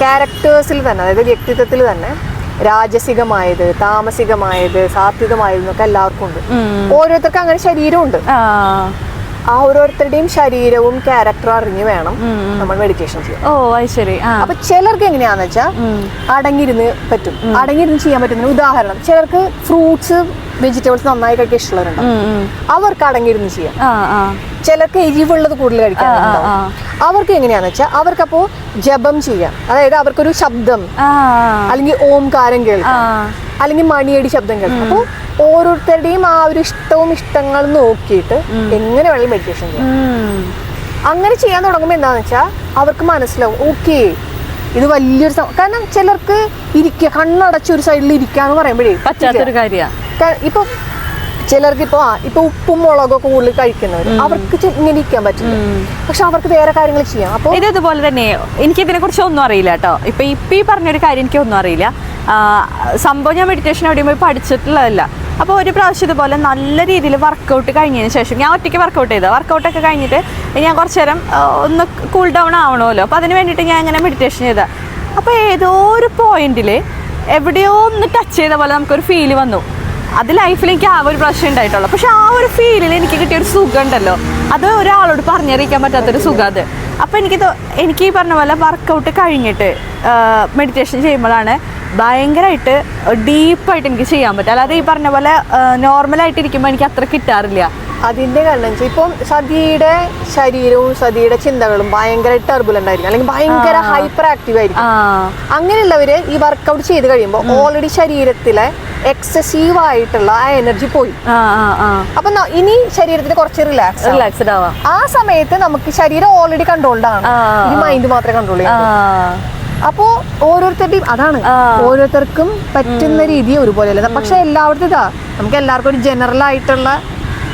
ക്യാരക്ടേഴ്സിൽ തന്നെ, അതായത് വ്യക്തിത്വത്തിൽ തന്നെ രാജസികമായത്, താമസികമായത്, സാത്വികമായത് എന്നൊക്കെ എല്ലാവർക്കും ഉണ്ട്. ഓരോരുത്തർക്കും അങ്ങനെ ശരീരമുണ്ട്. ആ ഓരോരുത്തരുടെയും ശരീരവും ക്യാരക്ടറും അറിഞ്ഞു വേണം നമ്മൾ മെഡിറ്റേഷൻ ചെയ്യാൻ. അപ്പൊ ചിലർക്ക് എങ്ങനെയാന്ന് വെച്ചാൽ അടങ്ങിയിരുന്ന് പറ്റും, അടങ്ങിയിരുന്ന് ചെയ്യാൻ പറ്റുന്ന ഉദാഹരണം, ചിലർക്ക് ഫ്രൂട്ട്സ് വെജിറ്റബിൾസ് നന്നായി കഴിക്കാൻ ഇഷ്ടമുള്ളവരുണ്ട്, അവർക്ക് അടങ്ങിയിരുന്ന് ചെയ്യാം. ചിലർക്ക് എരിവുള്ളത് കൂടുതൽ കഴിക്കാൻ, അവർക്ക് എങ്ങനെയാന്ന് വെച്ചാൽ അവർക്കപ്പോ ജപം ചെയ്യാം. അതായത് അവർക്കൊരു ശബ്ദം, അല്ലെങ്കിൽ ഓംകാരം കേൾക്കാം, അല്ലെങ്കിൽ മണിയടി ശബ്ദം കേൾക്കാം. അപ്പോൾ ഓരോരുത്തരുടെയും ആ ഒരു ഇഷ്ടങ്ങളും നോക്കിയിട്ട് എങ്ങനെ വേണമെങ്കിലും മെഡിറ്റേഷൻ ചെയ്യാം. അങ്ങനെ ചെയ്യാൻ തുടങ്ങുമ്പോൾ എന്താണെന്ന് വെച്ചാൽ അവർക്ക് മനസ്സിലാവും, ഓക്കെ ഇത് വലിയൊരു കാരണം ചിലർക്ക് ഇരിക്കുക, കണ്ണടച്ച് ഒരു സൈഡിൽ ഇരിക്കാന്ന് പറയുമ്പോഴേ പറ്റാത്തൊരു കാര്യമാണ്. ഇപ്പൊ ചിലർക്ക് ഇപ്പൊ ഉപ്പും മുളകൊക്കെ കൂടുതൽ കഴിക്കുന്നവർ, അവർക്ക് ഇങ്ങനെ ഇരിക്കാൻ പറ്റില്ല. പക്ഷെ അവർക്ക് വേറെ കാര്യങ്ങൾ ചെയ്യാം. അപ്പൊ ഇതേപോലെ തന്നെ എനിക്ക് ഇതിനെ കുറിച്ച് ഒന്നും അറിയില്ല കേട്ടോ. ഇപ്പൊ ഈ പറഞ്ഞൊരു കാര്യം എനിക്ക് ഒന്നും അറിയില്ല. സംഭവം ഞാൻ മെഡിറ്റേഷൻ എവിടെയും പോയി പഠിച്ചിട്ടുള്ളതല്ല. അപ്പോൾ ഒരു പ്രാവശ്യം ഇതുപോലെ നല്ല രീതിയിൽ വർക്കൗട്ട് കഴിഞ്ഞതിന് ശേഷം ഞാൻ ഒറ്റയ്ക്ക് വർക്കൗട്ടൊക്കെ കഴിഞ്ഞിട്ട് ഞാൻ കുറച്ച് നേരം ഒന്ന് കൂൾ ഡൗൺ ആവണമല്ലോ. അപ്പോൾ അതിന് വേണ്ടിയിട്ട് ഞാൻ ഇങ്ങനെ മെഡിറ്റേഷൻ ചെയ്ത, അപ്പോൾ ഏതോ ഒരു പോയിന്റിൽ എവിടെയോ ഒന്ന് ടച്ച് ചെയ്ത പോലെ നമുക്കൊരു ഫീല് വന്നു. അത് ലൈഫിൽ എനിക്ക് ആ ഒരു പ്രശ്നം ഉണ്ടായിട്ടുള്ളൂ. പക്ഷെ ആ ഒരു ഫീലിൽ എനിക്ക് കിട്ടിയൊരു സുഖം ഉണ്ടല്ലോ, അത് ഒരാളോട് പറഞ്ഞറിയിക്കാൻ പറ്റാത്തൊരു സുഖം അത്. അപ്പോൾ എനിക്ക് ഈ പറഞ്ഞ പോലെ വർക്കൗട്ട് കഴിഞ്ഞിട്ട് മെഡിറ്റേഷൻ ചെയ്യുമ്പോഴാണ് ഭയങ്കരമായിട്ട് ഡീപ്പായിട്ട് എനിക്ക് ചെയ്യാൻ പറ്റും. അല്ലാതെ ഈ പറഞ്ഞ പോലെ നോർമലായിട്ട് ഇരിക്കുമ്പോൾ എനിക്ക് അത്ര കിട്ടാറില്ല. അതിന്റെ കാരണം ഇപ്പം സതിയുടെ ശരീരവും സതിയുടെ ചിന്തകളും ഭയങ്കര ടർബുലന്റ് ആയിരിക്കും, അല്ലെങ്കിൽ ഭയങ്കര ഹൈപ്പർ ആക്റ്റീവ് ആയിരിക്കും. അങ്ങനെയുള്ളവര് ഈ വർക്കൗട്ട് ചെയ്ത് കഴിയുമ്പോൾ ഓൾറെഡി ശരീരത്തിലെ എക്സസീവ് ആയിട്ടുള്ള ആ എനർജി പോയി. അപ്പൊ ഇനി ശരീരത്തിന് കുറച്ച് റിലാക്സ്ഡ് ആവാം. ആ സമയത്ത് നമുക്ക് ശരീരം ഓൾറെഡി കൺട്രോൾഡ് ആണ്, ഈ മൈൻഡ് മാത്രമേ കൺട്രോൾ ചെയ്യാൻ. അപ്പോ ഓരോരുത്തരുടെയും അതാണ്, ഓരോരുത്തർക്കും പറ്റുന്ന രീതി ഒരുപോലെയല്ല. പക്ഷെ എല്ലായിടത്തും നമുക്ക് എല്ലാവർക്കും ഒരു ജനറൽ ആയിട്ടുള്ള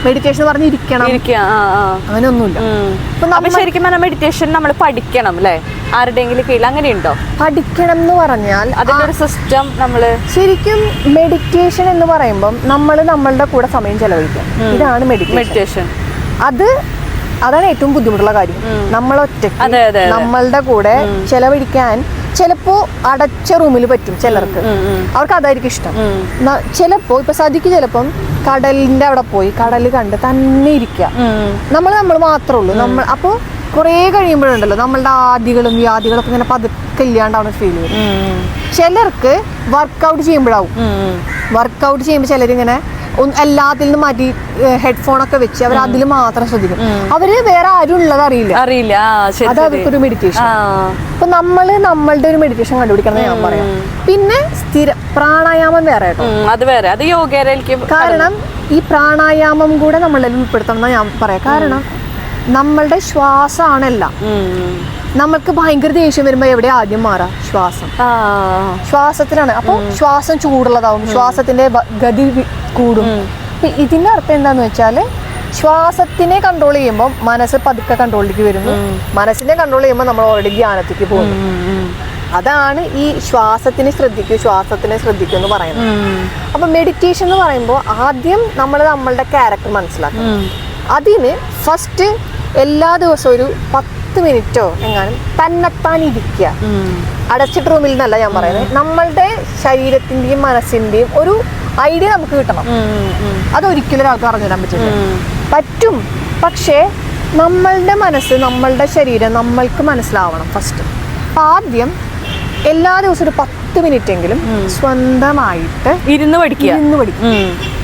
മെഡിറ്റേഷൻ പറഞ്ഞിരിക്കണം അങ്ങനെയൊന്നുമില്ല. ശരിക്കും പറഞ്ഞാൽ മെഡിറ്റേഷൻ നമ്മൾ പഠിക്കണം അല്ലേ, ആരുടെയെങ്കിലും കീഴിൽ അങ്ങനെയുണ്ടോ? പഠിക്കണം എന്ന് പറഞ്ഞാൽ അതിന്റെ ഒരു സിസ്റ്റം നമ്മള് ശരിക്കും മെഡിറ്റേഷൻ എന്ന് പറയുമ്പോൾ നമ്മൾ നമ്മളുടെ കൂടെ സമയം ചെലവഴിക്കാം. ഇതാണ് മെഡിറ്റേഷൻ. അതാണ് ഏറ്റവും ബുദ്ധിമുട്ടുള്ള കാര്യം. നമ്മളൊറ്റയ്ക്ക് നമ്മളുടെ കൂടെ ചെലവഴിക്കാൻ ചിലപ്പോ അടച്ച റൂമിൽ പറ്റും ചിലർക്ക്, അവർക്ക് അതായിരിക്കും ഇഷ്ടം. ചിലപ്പോ ഇപ്പൊ സതിക്ക് ചിലപ്പം കടലിന്റെ അവിടെ പോയി കടൽ കണ്ട് തന്നെ ഇരിക്കുക, നമ്മൾ മാത്രമേ ഉള്ളൂ. അപ്പോ കുറെ കഴിയുമ്പോഴുണ്ടല്ലോ നമ്മളുടെ ആദികളും വ്യാധികളൊക്കെ ഇങ്ങനെ പതുക്കെ ഇല്ലാണ്ടാവുന്ന ഫീൽ ചെയ്യും. ചിലർക്ക് വർക്കൗട്ട് ചെയ്യുമ്പോഴാവും, വർക്കൗട്ട് ചെയ്യുമ്പോൾ ചിലരിങ്ങനെ എല്ലാത്തിൽ നിന്നും മാറ്റി ഹെഡ്ഫോണൊക്കെ വെച്ച് അവർ അതിൽ മാത്രം ശ്രദ്ധിക്കും. അവര് വേറെ ആരും ഉള്ളത് അറിയില്ല. അത് അവർക്കൊരു മെഡിറ്റേഷൻ. അപ്പൊ നമ്മളുടെ ഒരു മെഡിറ്റേഷൻ കണ്ടുപിടിക്കണം ഞാൻ പറയാം. പിന്നെ പ്രാണായാമം വേറെ കേട്ടോ, അത് വേറെ, അത് യോഗയിലേക്ക്. കാരണം ഈ പ്രാണായാമം കൂടെ നമ്മളിൽ ഉൾപ്പെടുത്തണം എന്ന് ഞാൻ പറയാം. കാരണം നമ്മളുടെ ശ്വാസമാണെല്ലാം. നമ്മൾക്ക് ഭയങ്കര ദേഷ്യം വരുമ്പോ എവിടെ ആദ്യം മാറാം? ശ്വാസത്തിലാണ്. അപ്പൊ ശ്വാസം ചൂടുള്ളതാവും, ശ്വാസത്തിന്റെ ഗതി കൂടും. ഇതിന്റെ അർത്ഥം എന്താന്ന് വെച്ചാല് ശ്വാസത്തിനെ കൺട്രോൾ ചെയ്യുമ്പോൾ മനസ്സ് പതുക്കെ കൺട്രോളിലേക്ക് വരുന്നു, മനസ്സിനെ കൺട്രോൾ ചെയ്യുമ്പോൾ നമ്മൾ ഓൾറെഡി ധ്യാനത്തേക്ക് പോകുന്നു. അതാണ് ഈ ശ്വാസത്തിനെ ശ്രദ്ധിക്കൂ എന്ന് പറയുന്നത്. അപ്പൊ മെഡിറ്റേഷൻ എന്ന് പറയുമ്പോൾ ആദ്യം നമ്മൾ നമ്മളുടെ ക്യാരക്ടർ മനസ്സിലാക്കണം. അതിന് ഫസ്റ്റ് എല്ലാ ദിവസവും ഒരു 10 മിനിറ്റോ എങ്ങാനും തന്നെത്താൻ ഇരിക്കുക. അടച്ചിട്ട് റൂമിൽ നിന്നല്ല ഞാൻ പറയുന്നത്, നമ്മളുടെ ശരീരത്തിന്റെയും മനസ്സിന്റെയും ഒരു ഐഡിയ നമുക്ക് കിട്ടണം. അതൊരിക്കലും ഒരാൾക്ക് അറിഞ്ഞിടാൻ പറ്റും. പക്ഷേ നമ്മളുടെ മനസ്സ്, നമ്മളുടെ ശരീരം നമ്മൾക്ക് മനസ്സിലാവണം ഫസ്റ്റ്. ആദ്യം എല്ലാ ദിവസവും ഒരു 10 മിനിറ്റ് എങ്കിലും സ്വന്തമായിട്ട് ഇരുന്ന് പഠിക്കുക.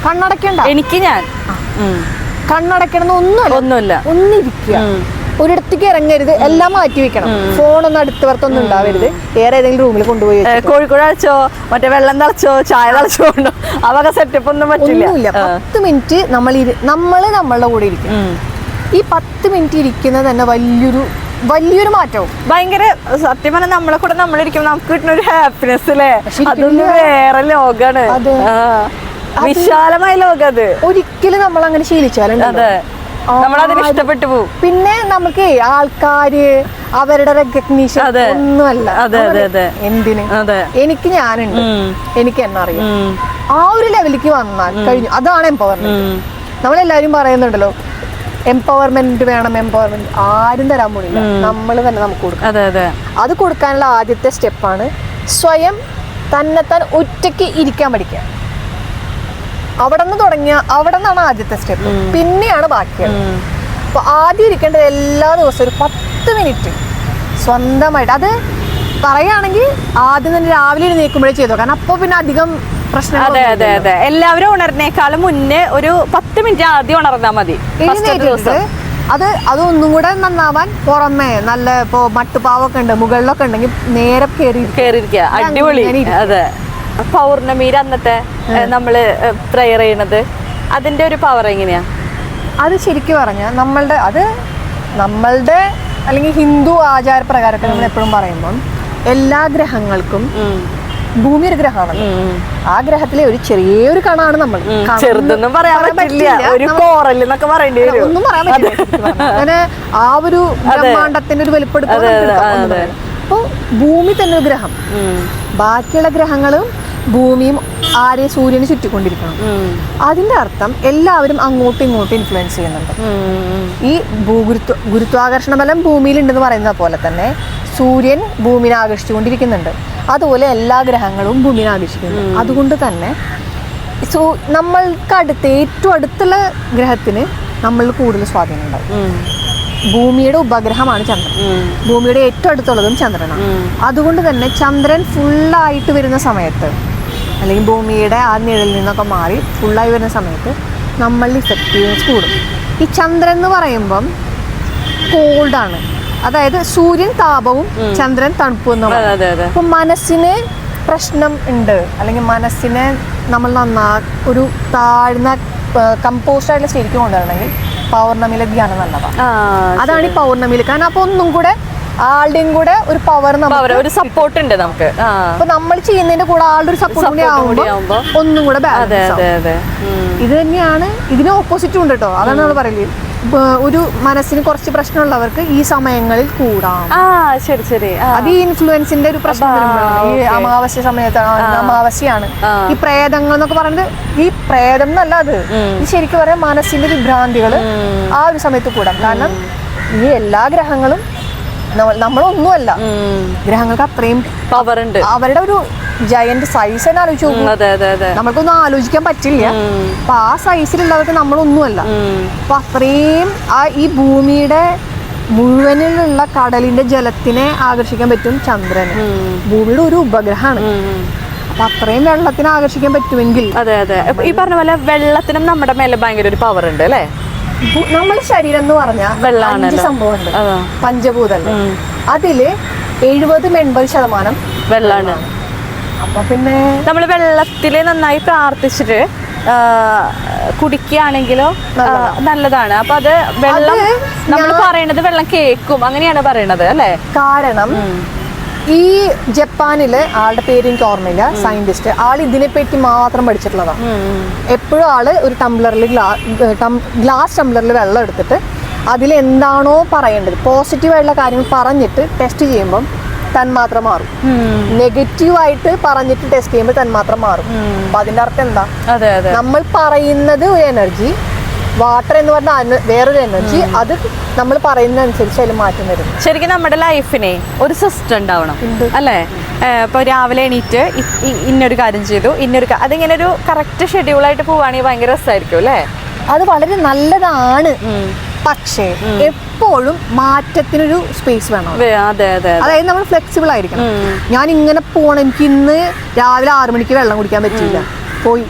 കണ്ണടക്കണ്ട. കണ്ണടയ്ക്കണം ഒന്നുമില്ല ഒന്നിരിക്കുക, ഒരിടത്തേക്ക് ഇറങ്ങരുത്, എല്ലാം മാറ്റി വെക്കണം. ഫോണൊന്നും അടുത്തവർക്കൊന്നും ഉണ്ടാവരുത്. വേറെ ഏതെങ്കിലും റൂമിൽ കൊണ്ടുപോയി കോഴിക്കോട് അടച്ചോ, മറ്റേ വെള്ളം തിളച്ചോ, ചായ തിളച്ചോ ഉണ്ടോ, അവർക്ക് സെറ്റപ്പ് ഒന്നും പറ്റില്ല. 10 മിനിറ്റ് നമ്മളുടെ കൂടെ ഇരിക്കും. ഈ 10 മിനിറ്റ് ഇരിക്കുന്നത് തന്നെ വലിയൊരു മാറ്റവും. ഭയങ്കര സത്യം പറഞ്ഞാൽ നമ്മളെ കൂടെ നമ്മളിരിക്കുമ്പോൾ നമുക്ക് കിട്ടുന്ന ഒരു ഹാപ്പിനെസ് അല്ലേ, അതൊന്നും വേറെ ലോകാണ്. വിശാലമായ ലോകം അത്. ഒരിക്കലും നമ്മൾ അങ്ങനെ ശീലിച്ചാലും നമ്മളതിന് ഇഷ്ടപ്പെട്ടു പോകും. പിന്നെ നമുക്ക് ആൾക്കാര് അവരുടെ റെക്കഗ്നീഷൻ ഒന്നുമല്ല. എന്തിന് എനിക്ക് ഞാനുണ്ട്, എനിക്ക് എന്നെ അറിയാം. ആ ഒരു ലെവലിലേക്ക് വന്നാൽ കഴിഞ്ഞു. അതാണ് എംപവർമെന്റ്. നമ്മളെല്ലാരും പറയുന്നുണ്ടല്ലോ എംപവർമെന്റ് വേണം, എംപവർമെന്റ്. ആരും തരാൻ പോണില്ല, നമ്മൾ തന്നെ നമുക്ക് കൊടുക്കാം. അത് കൊടുക്കാനുള്ള ആദ്യത്തെ സ്റ്റെപ്പാണ് സ്വയം തന്നെത്താൻ ഒറ്റയ്ക്ക് ഇരിക്കാൻ പഠിക്കുക. അവിടെ നിന്നാണ് ആദ്യത്തെ സ്റ്റെപ്പ്, പിന്നെയാണ് ബാക്കിയാണ്. അപ്പൊ ആദ്യം ഇരിക്കേണ്ടത് എല്ലാ ദിവസവും ഒരു 10 മിനിറ്റ് സ്വന്തമായിട്ട്. അത് പറയുകയാണെങ്കിൽ ആദ്യം തന്നെ രാവിലെ എഴുന്നേൽക്കുമ്പോഴേ ചെയ്തോ, കാരണം അപ്പൊ പിന്നെ അധികം പ്രശ്നം. എല്ലാവരും ഉണർന്നേക്കാളും മുന്നേ ഒരു 10 മിനിറ്റ് ആദ്യം ഉണർന്നാൽ മതി. അതൊന്നും കൂടെ നന്നാവാൻ പുറമേ നല്ല ഇപ്പൊ മട്ടുപാവൊക്കെ ഉണ്ട്, മുകളിലൊക്കെ ഉണ്ടെങ്കിൽ നേരെ കേറിയിരിക്കുക. അടിപൊളി. അതെ, പൗർണമിയിൽ അന്നത്തെ നമ്മള് പ്രെയർ ചെയ്യണത്, അതിന്റെ ഒരു പവർ എങ്ങനെയാ? അത് ശരിക്കും പറഞ്ഞാൽ നമ്മളുടെ അല്ലെങ്കിൽ ഹിന്ദു ആചാരപ്രകാരമൊക്കെ നമ്മൾ എപ്പോഴും പറയുമ്പോൾ എല്ലാ ഗ്രഹങ്ങൾക്കും ഭൂമി ഒരു ഗ്രഹമാണ്. ആ ഗ്രഹത്തിലെ ഒരു ചെറിയൊരു കണാണ് നമ്മൾ. ചെറുതൊന്നും പറയാൻ പറ്റില്ല, ഒരു കോറൽ എന്നൊക്കെ പറയേണ്ടി വരും. ഒന്നും പറയാൻ പറ്റില്ല. അങ്ങനെ ആ ഒരു ബ്രഹ്മാണ്ടത്തിന്റെ ഒരു വെളിപ്പെടുത്തൽ. അപ്പൊ ഭൂമി തന്നെ ഒരു ഗ്രഹം, ബാക്കിയുള്ള ഗ്രഹങ്ങളും ഭൂമിയും സൂര്യന് ചുറ്റിക്കൊണ്ടിരിക്കണം. അതിന്റെ അർത്ഥം എല്ലാവരും അങ്ങോട്ടും ഇങ്ങോട്ടും ഇൻഫ്ലുവൻസ് ചെയ്യുന്നുണ്ട്. ഈ ഗുരുത്വാകർഷണ ബലം ഭൂമിയിൽ ഉണ്ടെന്ന് പറയുന്ന പോലെ തന്നെ സൂര്യൻ ഭൂമിനെ ആകർഷിച്ചുകൊണ്ടിരിക്കുന്നുണ്ട്. അതുപോലെ എല്ലാ ഗ്രഹങ്ങളും ഭൂമിനെ ആകർഷിക്കുന്നു. അതുകൊണ്ട് തന്നെ നമ്മൾക്ക് ഏറ്റവും അടുത്തുള്ള ഗ്രഹത്തിന് നമ്മളിൽ കൂടുതൽ സ്വാധീനം ഉണ്ടാവും. ഭൂമിയുടെ ഉപഗ്രഹമാണ് ചന്ദ്രൻ. ഭൂമിയുടെ ഏറ്റവും അടുത്തുള്ളതും ചന്ദ്രനാണ്. അതുകൊണ്ട് തന്നെ ചന്ദ്രൻ ഫുള്ളായിട്ട് വരുന്ന സമയത്ത്, അല്ലെങ്കിൽ ഭൂമിയുടെ ആ നിഴലിൽ നിന്നൊക്കെ മാറി ഫുള്ളായി വരുന്ന സമയത്ത് നമ്മളിൽ ഇഫക്റ്റീവ്നെസ് കൂടും. ഈ ചന്ദ്രൻ എന്ന് പറയുമ്പം കോൾഡാണ്, അതായത് സൂര്യൻ താപവും ചന്ദ്രൻ തണുപ്പും എന്ന് പറയുന്നത്. അപ്പൊ മനസ്സിന് പ്രശ്നം ഉണ്ട്, അല്ലെങ്കിൽ മനസ്സിനെ നമ്മൾ ഒരു താഴ്ന്ന കമ്പോസ്റ്റ് ആയിട്ടുള്ള സ്റ്റേറ്റിലേക്ക് കൊണ്ടുവരണമെങ്കിൽ പൗർണമിയിലെ ധ്യാനം നല്ലതാണ്. അതാണ് ഈ പൗർണമിയിൽ. കാരണം അപ്പൊ ഒന്നും കൂടെ ആളുടെയും കൂടെ ഒരു പവർ, ഒരു സപ്പോർട്ട് ഉണ്ട് നമുക്ക്. അപ്പൊ നമ്മൾ ചെയ്യുന്നതിന്റെ കൂടെ ആളുടെ ഒരു സപ്പോർട്ട് കൂടി ആവുമ്പോൾ ഒന്നും കൂടെ ബാലൻസ്. ഇത് തന്നെയാണ് ഇതിന് ഓപ്പോസിറ്റും ഉണ്ട് കേട്ടോ. അതാണ് നമ്മൾ പറയല്, ഒരു മനസ്സിന് കുറച്ച് പ്രശ്നമുള്ളവർക്ക് ഈ സമയങ്ങളിൽ കൂടാം. ശരി ശരി. അത് ഈ ഇൻഫ്ലുവൻസിന്റെ ഒരു പ്രശ്നം വരുമ്പോഴാണ്. ഈ അമാവാസ്യ സമയത്താണ്, അമാവാസ്യയാണ് ഈ പ്രേതങ്ങൾ എന്നൊക്കെ പറയുന്നത്. ഈ പ്രേതം എന്നല്ല, അത് ശരിക്കും പറയാം മനസ്സിന്റെ വിഭ്രാന്തികൾ ആ ഒരു സമയത്ത് കൂടാം. കാരണം ഈ എല്ലാ ഗ്രഹങ്ങളും നമ്മളൊന്നുമല്ല, ഗ്രഹങ്ങൾക്ക് അത്രയും പവർ ഉണ്ട്. അവരുടെ ഒരു ജയന്റ് സൈസ് തന്നെ ആലോചിച്ചു നോക്കും. നമ്മൾക്കൊന്നും ആലോചിക്കാൻ പറ്റില്ല. അപ്പൊ ആ സൈസിലുള്ളവർക്ക് നമ്മളൊന്നുമല്ല. അപ്പൊ അത്രയും ഈ ഭൂമിയുടെ മുഴുവനിലുള്ള കടലിന്റെ ജലത്തിനെ ആകർഷിക്കാൻ പറ്റും ചന്ദ്രന്. ഭൂമിയുടെ ഒരു ഉപഗ്രഹമാണ്. അപ്പൊ അത്രയും വെള്ളത്തിനെ ആകർഷിക്കാൻ പറ്റുമെങ്കിൽ, ഈ പറഞ്ഞ പോലെ വെള്ളത്തിനും നമ്മുടെ മേലെ ഭയങ്കര ഒരു പവർ ഉണ്ട് അല്ലേ? നമ്മുടെ ശരീരം എന്ന് പറഞ്ഞാൽ വെള്ളമാണ്. സംഭവമുണ്ട്, പഞ്ചഭൂതല്ലേ, അതില് 70-80% വെള്ളമാണ്. അപ്പൊ പിന്നെ നമ്മൾ വെള്ളത്തില് നന്നായി പ്രാർത്ഥിച്ചിട്ട് കുടിക്കുകയാണെങ്കിലോ നല്ലതാണ്. അപ്പൊ അത് വെള്ളം നമ്മൾ പറയണത് വെള്ളം കേൾക്കും, അങ്ങനെയാണ് പറയണത് അല്ലേ? കാരണം ഈ ജപ്പാനില് ആളുടെ പേര് എനിക്ക് ഓർമ്മയില്ല, സയന്റിസ്റ്റ്, ആൾ ഇതിനെപ്പറ്റി മാത്രം പഠിച്ചിട്ടുള്ളതാണ്. എപ്പോഴും ആള് ഒരു ഗ്ലാസ് ടംബ്ലറിൽ വെള്ളം എടുത്തിട്ട് അതിലെന്താണോ പറയേണ്ടത് പോസിറ്റീവായിട്ടുള്ള കാര്യങ്ങൾ പറഞ്ഞിട്ട് ടെസ്റ്റ് ചെയ്യുമ്പം തന്മാത്രം മാറും. നെഗറ്റീവായിട്ട് പറഞ്ഞിട്ട് ടെസ്റ്റ് ചെയ്യുമ്പോൾ തന്മാത്രം മാറും. അപ്പൊ അതിന്റെ അർത്ഥം എന്താ? നമ്മൾ പറയുന്നത് ഒരു എനർജി, വാട്ടർ എന്ന് പറഞ്ഞാൽ വേറൊരു എനർജി, അത് നമ്മൾ പറയുന്നതനുസരിച്ച് അതിൽ മാറ്റം വരും. ശരിക്കും നമ്മുടെ ലൈഫിനെ ഒരു സിസ്റ്റം ഉണ്ടാവണം അല്ലേ? ഇപ്പൊ രാവിലെ എണീറ്റ് ഇന്നൊരു കാര്യം ചെയ്തു, അതിങ്ങനെ ഒരു കറക്റ്റ് ഷെഡ്യൂളായിട്ട് പോവുകയാണെങ്കിൽ ഭയങ്കര രസമായിരിക്കും അല്ലേ? അത് വളരെ നല്ലതാണ്. പക്ഷേ എപ്പോഴും മാറ്റത്തിനൊരു സ്പേസ് വേണം. അതായത് നമ്മൾ ഫ്ലെക്സിബിൾ ആയിരിക്കണം. ഞാൻ ഇങ്ങനെ പോകണം, എനിക്ക് ഇന്ന് രാവിലെ 6 മണിക്ക് വെള്ളം കുടിക്കാൻ പറ്റില്ല, പോയി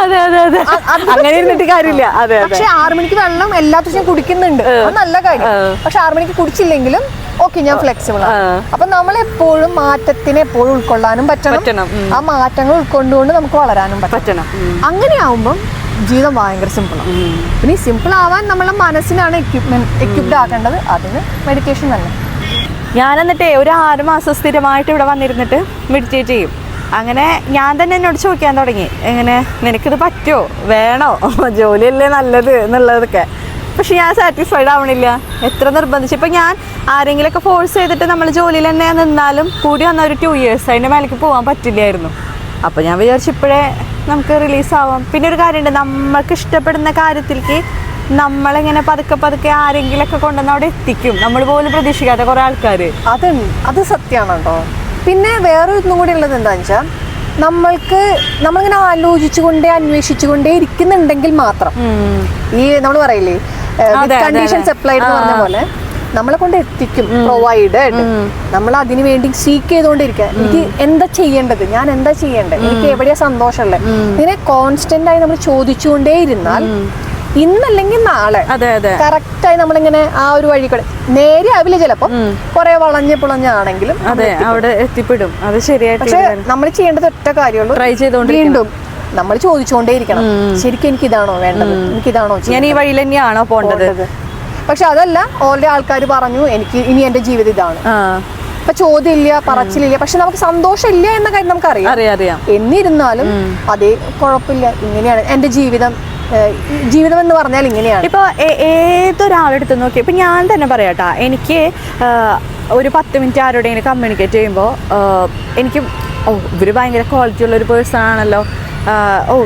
അതെ അതെ അതെ അങ്ങനെ ഇരുന്നിട്ട് കാര്യമില്ല. അതെ അതെ. പക്ഷെ 6 മണിക്ക് വെള്ളം എല്ലാ ദിവസവും കുടിക്കുന്നുണ്ട്, അത് നല്ല കാര്യം. പക്ഷെ 6 മണിക്ക് കുടിച്ചില്ലെങ്കിലും ഓക്കെ, ഞാൻ ഫ്ലെക്സിബിൾ ആണ്. അപ്പൊ നമ്മൾ എപ്പോഴും മാറ്റത്തിനെ എപ്പോഴും ഉൾക്കൊള്ളാനും പറ്റണം. ആ മാറ്റങ്ങൾ ഉൾക്കൊണ്ടുകൊണ്ട് നമുക്ക് വളരാനും പറ്റണം. അങ്ങനെയാവുമ്പം ജീവിതം ഭയങ്കര സിമ്പിളാണ്. പിന്നെ ഈ സിമ്പിൾ ആവാൻ നമ്മളെ മനസ്സിനാണ് എക്യുപ്ഡ് ആക്കേണ്ടത്. അതിന് മെഡിറ്റേഷൻ തന്നെ. ഞാൻ എന്നിട്ടേ ഒരു 6 മാസം സ്ഥിരമായിട്ട് ഇവിടെ വന്നിരുന്നിട്ട് മെഡിറ്റേറ്റ് ചെയ്യും. അങ്ങനെ ഞാൻ തന്നെ എന്നോട് ചോദിക്കാൻ തുടങ്ങി, എങ്ങനെ നിനക്കിത് പറ്റുമോ, വേണോ, ജോലിയല്ലേ നല്ലത് എന്നുള്ളതൊക്കെ. പക്ഷെ ഞാൻ സാറ്റിസ്ഫൈഡ് ആവണില്ല. എത്ര നിർബന്ധിച്ചു. ഇപ്പം ഞാൻ ആരെങ്കിലുമൊക്കെ ഫോഴ്സ് ചെയ്തിട്ട് നമ്മൾ ജോലിയിൽ തന്നെ നിന്നാലും കൂടി വന്ന ഒരു 2 years അതിൻ്റെ മേലേക്ക് പോകാൻ പറ്റില്ലായിരുന്നു. അപ്പോൾ ഞാൻ വിചാരിച്ചു ഇപ്പോഴേ നമുക്ക് റിലീസാവാം. പിന്നെ ഒരു കാര്യമുണ്ട്, നമ്മൾക്ക് ഇഷ്ടപ്പെടുന്ന കാര്യത്തിലേക്ക് നമ്മളിങ്ങനെ പതുക്കെ പതുക്കെ ആരെങ്കിലൊക്കെ കൊണ്ടുവന്ന് അവിടെ എത്തിക്കും, നമ്മൾ പോലും പ്രതീക്ഷിക്കാത്ത കുറേ ആൾക്കാർ. അത് സത്യമാണ് കേട്ടോ. പിന്നെ വേറെ ഒന്നും കൂടി ഉള്ളത് എന്താണെന്ന് വെച്ചാൽ, നമ്മളിങ്ങനെ ആലോചിച്ചുകൊണ്ടേ അന്വേഷിച്ചുകൊണ്ടേ ഇരിക്കുന്നുണ്ടെങ്കിൽ മാത്രം ഈ നമ്മൾ പറയില്ലേ കണ്ടീഷൻസ് അപ്ലൈഡ് എന്ന് പറഞ്ഞ പോലെ നമ്മളെ കൊണ്ട് എത്തിക്കും, പ്രൊവൈഡഡ്. നമ്മൾ അതിനു വേണ്ടി സീക്ക് ചെയ്തുകൊണ്ടിരിക്കുക. എനിക്ക് എന്താ ചെയ്യേണ്ടത്, ഞാൻ എന്താ ചെയ്യേണ്ടത്, എനിക്ക് എവിടെയാ സന്തോഷമുള്ളത്, ഇതിനെ കോൺസ്റ്റന്റ് ആയി നമ്മൾ ചോദിച്ചുകൊണ്ടേ ഇരുന്നാൽ ഇന്നല്ലെങ്കിൽ നാളെ കറക്റ്റായി നമ്മളിങ്ങനെ ആ ഒരു വഴി കൂടെ നേരെ ആവില്ല, ചിലപ്പോ കുറെ പുളഞ്ഞാണെങ്കിലും അവിടെ എത്തിപ്പെടും. അത് ശരിയായിട്ട്. പക്ഷെ നമ്മൾ ചെയ്യേണ്ടത് ഒറ്റ കാര്യമുള്ളൂ, ട്രൈ ചെയ്തോണ്ട് വീണ്ടും നമ്മൾ ചോദിച്ചുകൊണ്ടേ ഇരിക്കണം. ശരിക്കും എനിക്കിതാണോ വേണ്ടത്, എനിക്കിതാണോ, ഞാൻ ഈ വഴിയിൽ തന്നെയാണോ പോകേണ്ടത്. പക്ഷെ അതല്ല, ഓൾറെഡി ആൾക്കാർ പറഞ്ഞു എനിക്ക് ഇനി എന്റെ ജീവിതം ഇതാണ്. അപ്പൊ ചോദ്യമില്ല, പറച്ചിലില്ല, പക്ഷെ നമുക്ക് സന്തോഷമില്ല എന്ന കാര്യം നമുക്ക് അറിയാം. എന്നിരുന്നാലും അതേ കുഴപ്പമില്ല, ഇങ്ങനെയാണ് എന്റെ ജീവിതം എന്ന് പറഞ്ഞാൽ ഇങ്ങനെയാണ്. ഇപ്പൊ ഏതൊരാളെടുത്ത് നോക്കി, ഇപ്പൊ ഞാൻ തന്നെ പറയാട്ടാ, എനിക്ക് ഒരു 10 മിനിറ്റ് ആരോടെങ്കിലും കമ്മ്യൂണിക്കേറ്റ് ചെയ്യുമ്പോൾ എനിക്ക് ഇവര് ഭയങ്കര ക്വാളിറ്റി ഉള്ള ഒരു പേഴ്സൺ ആണല്ലോ,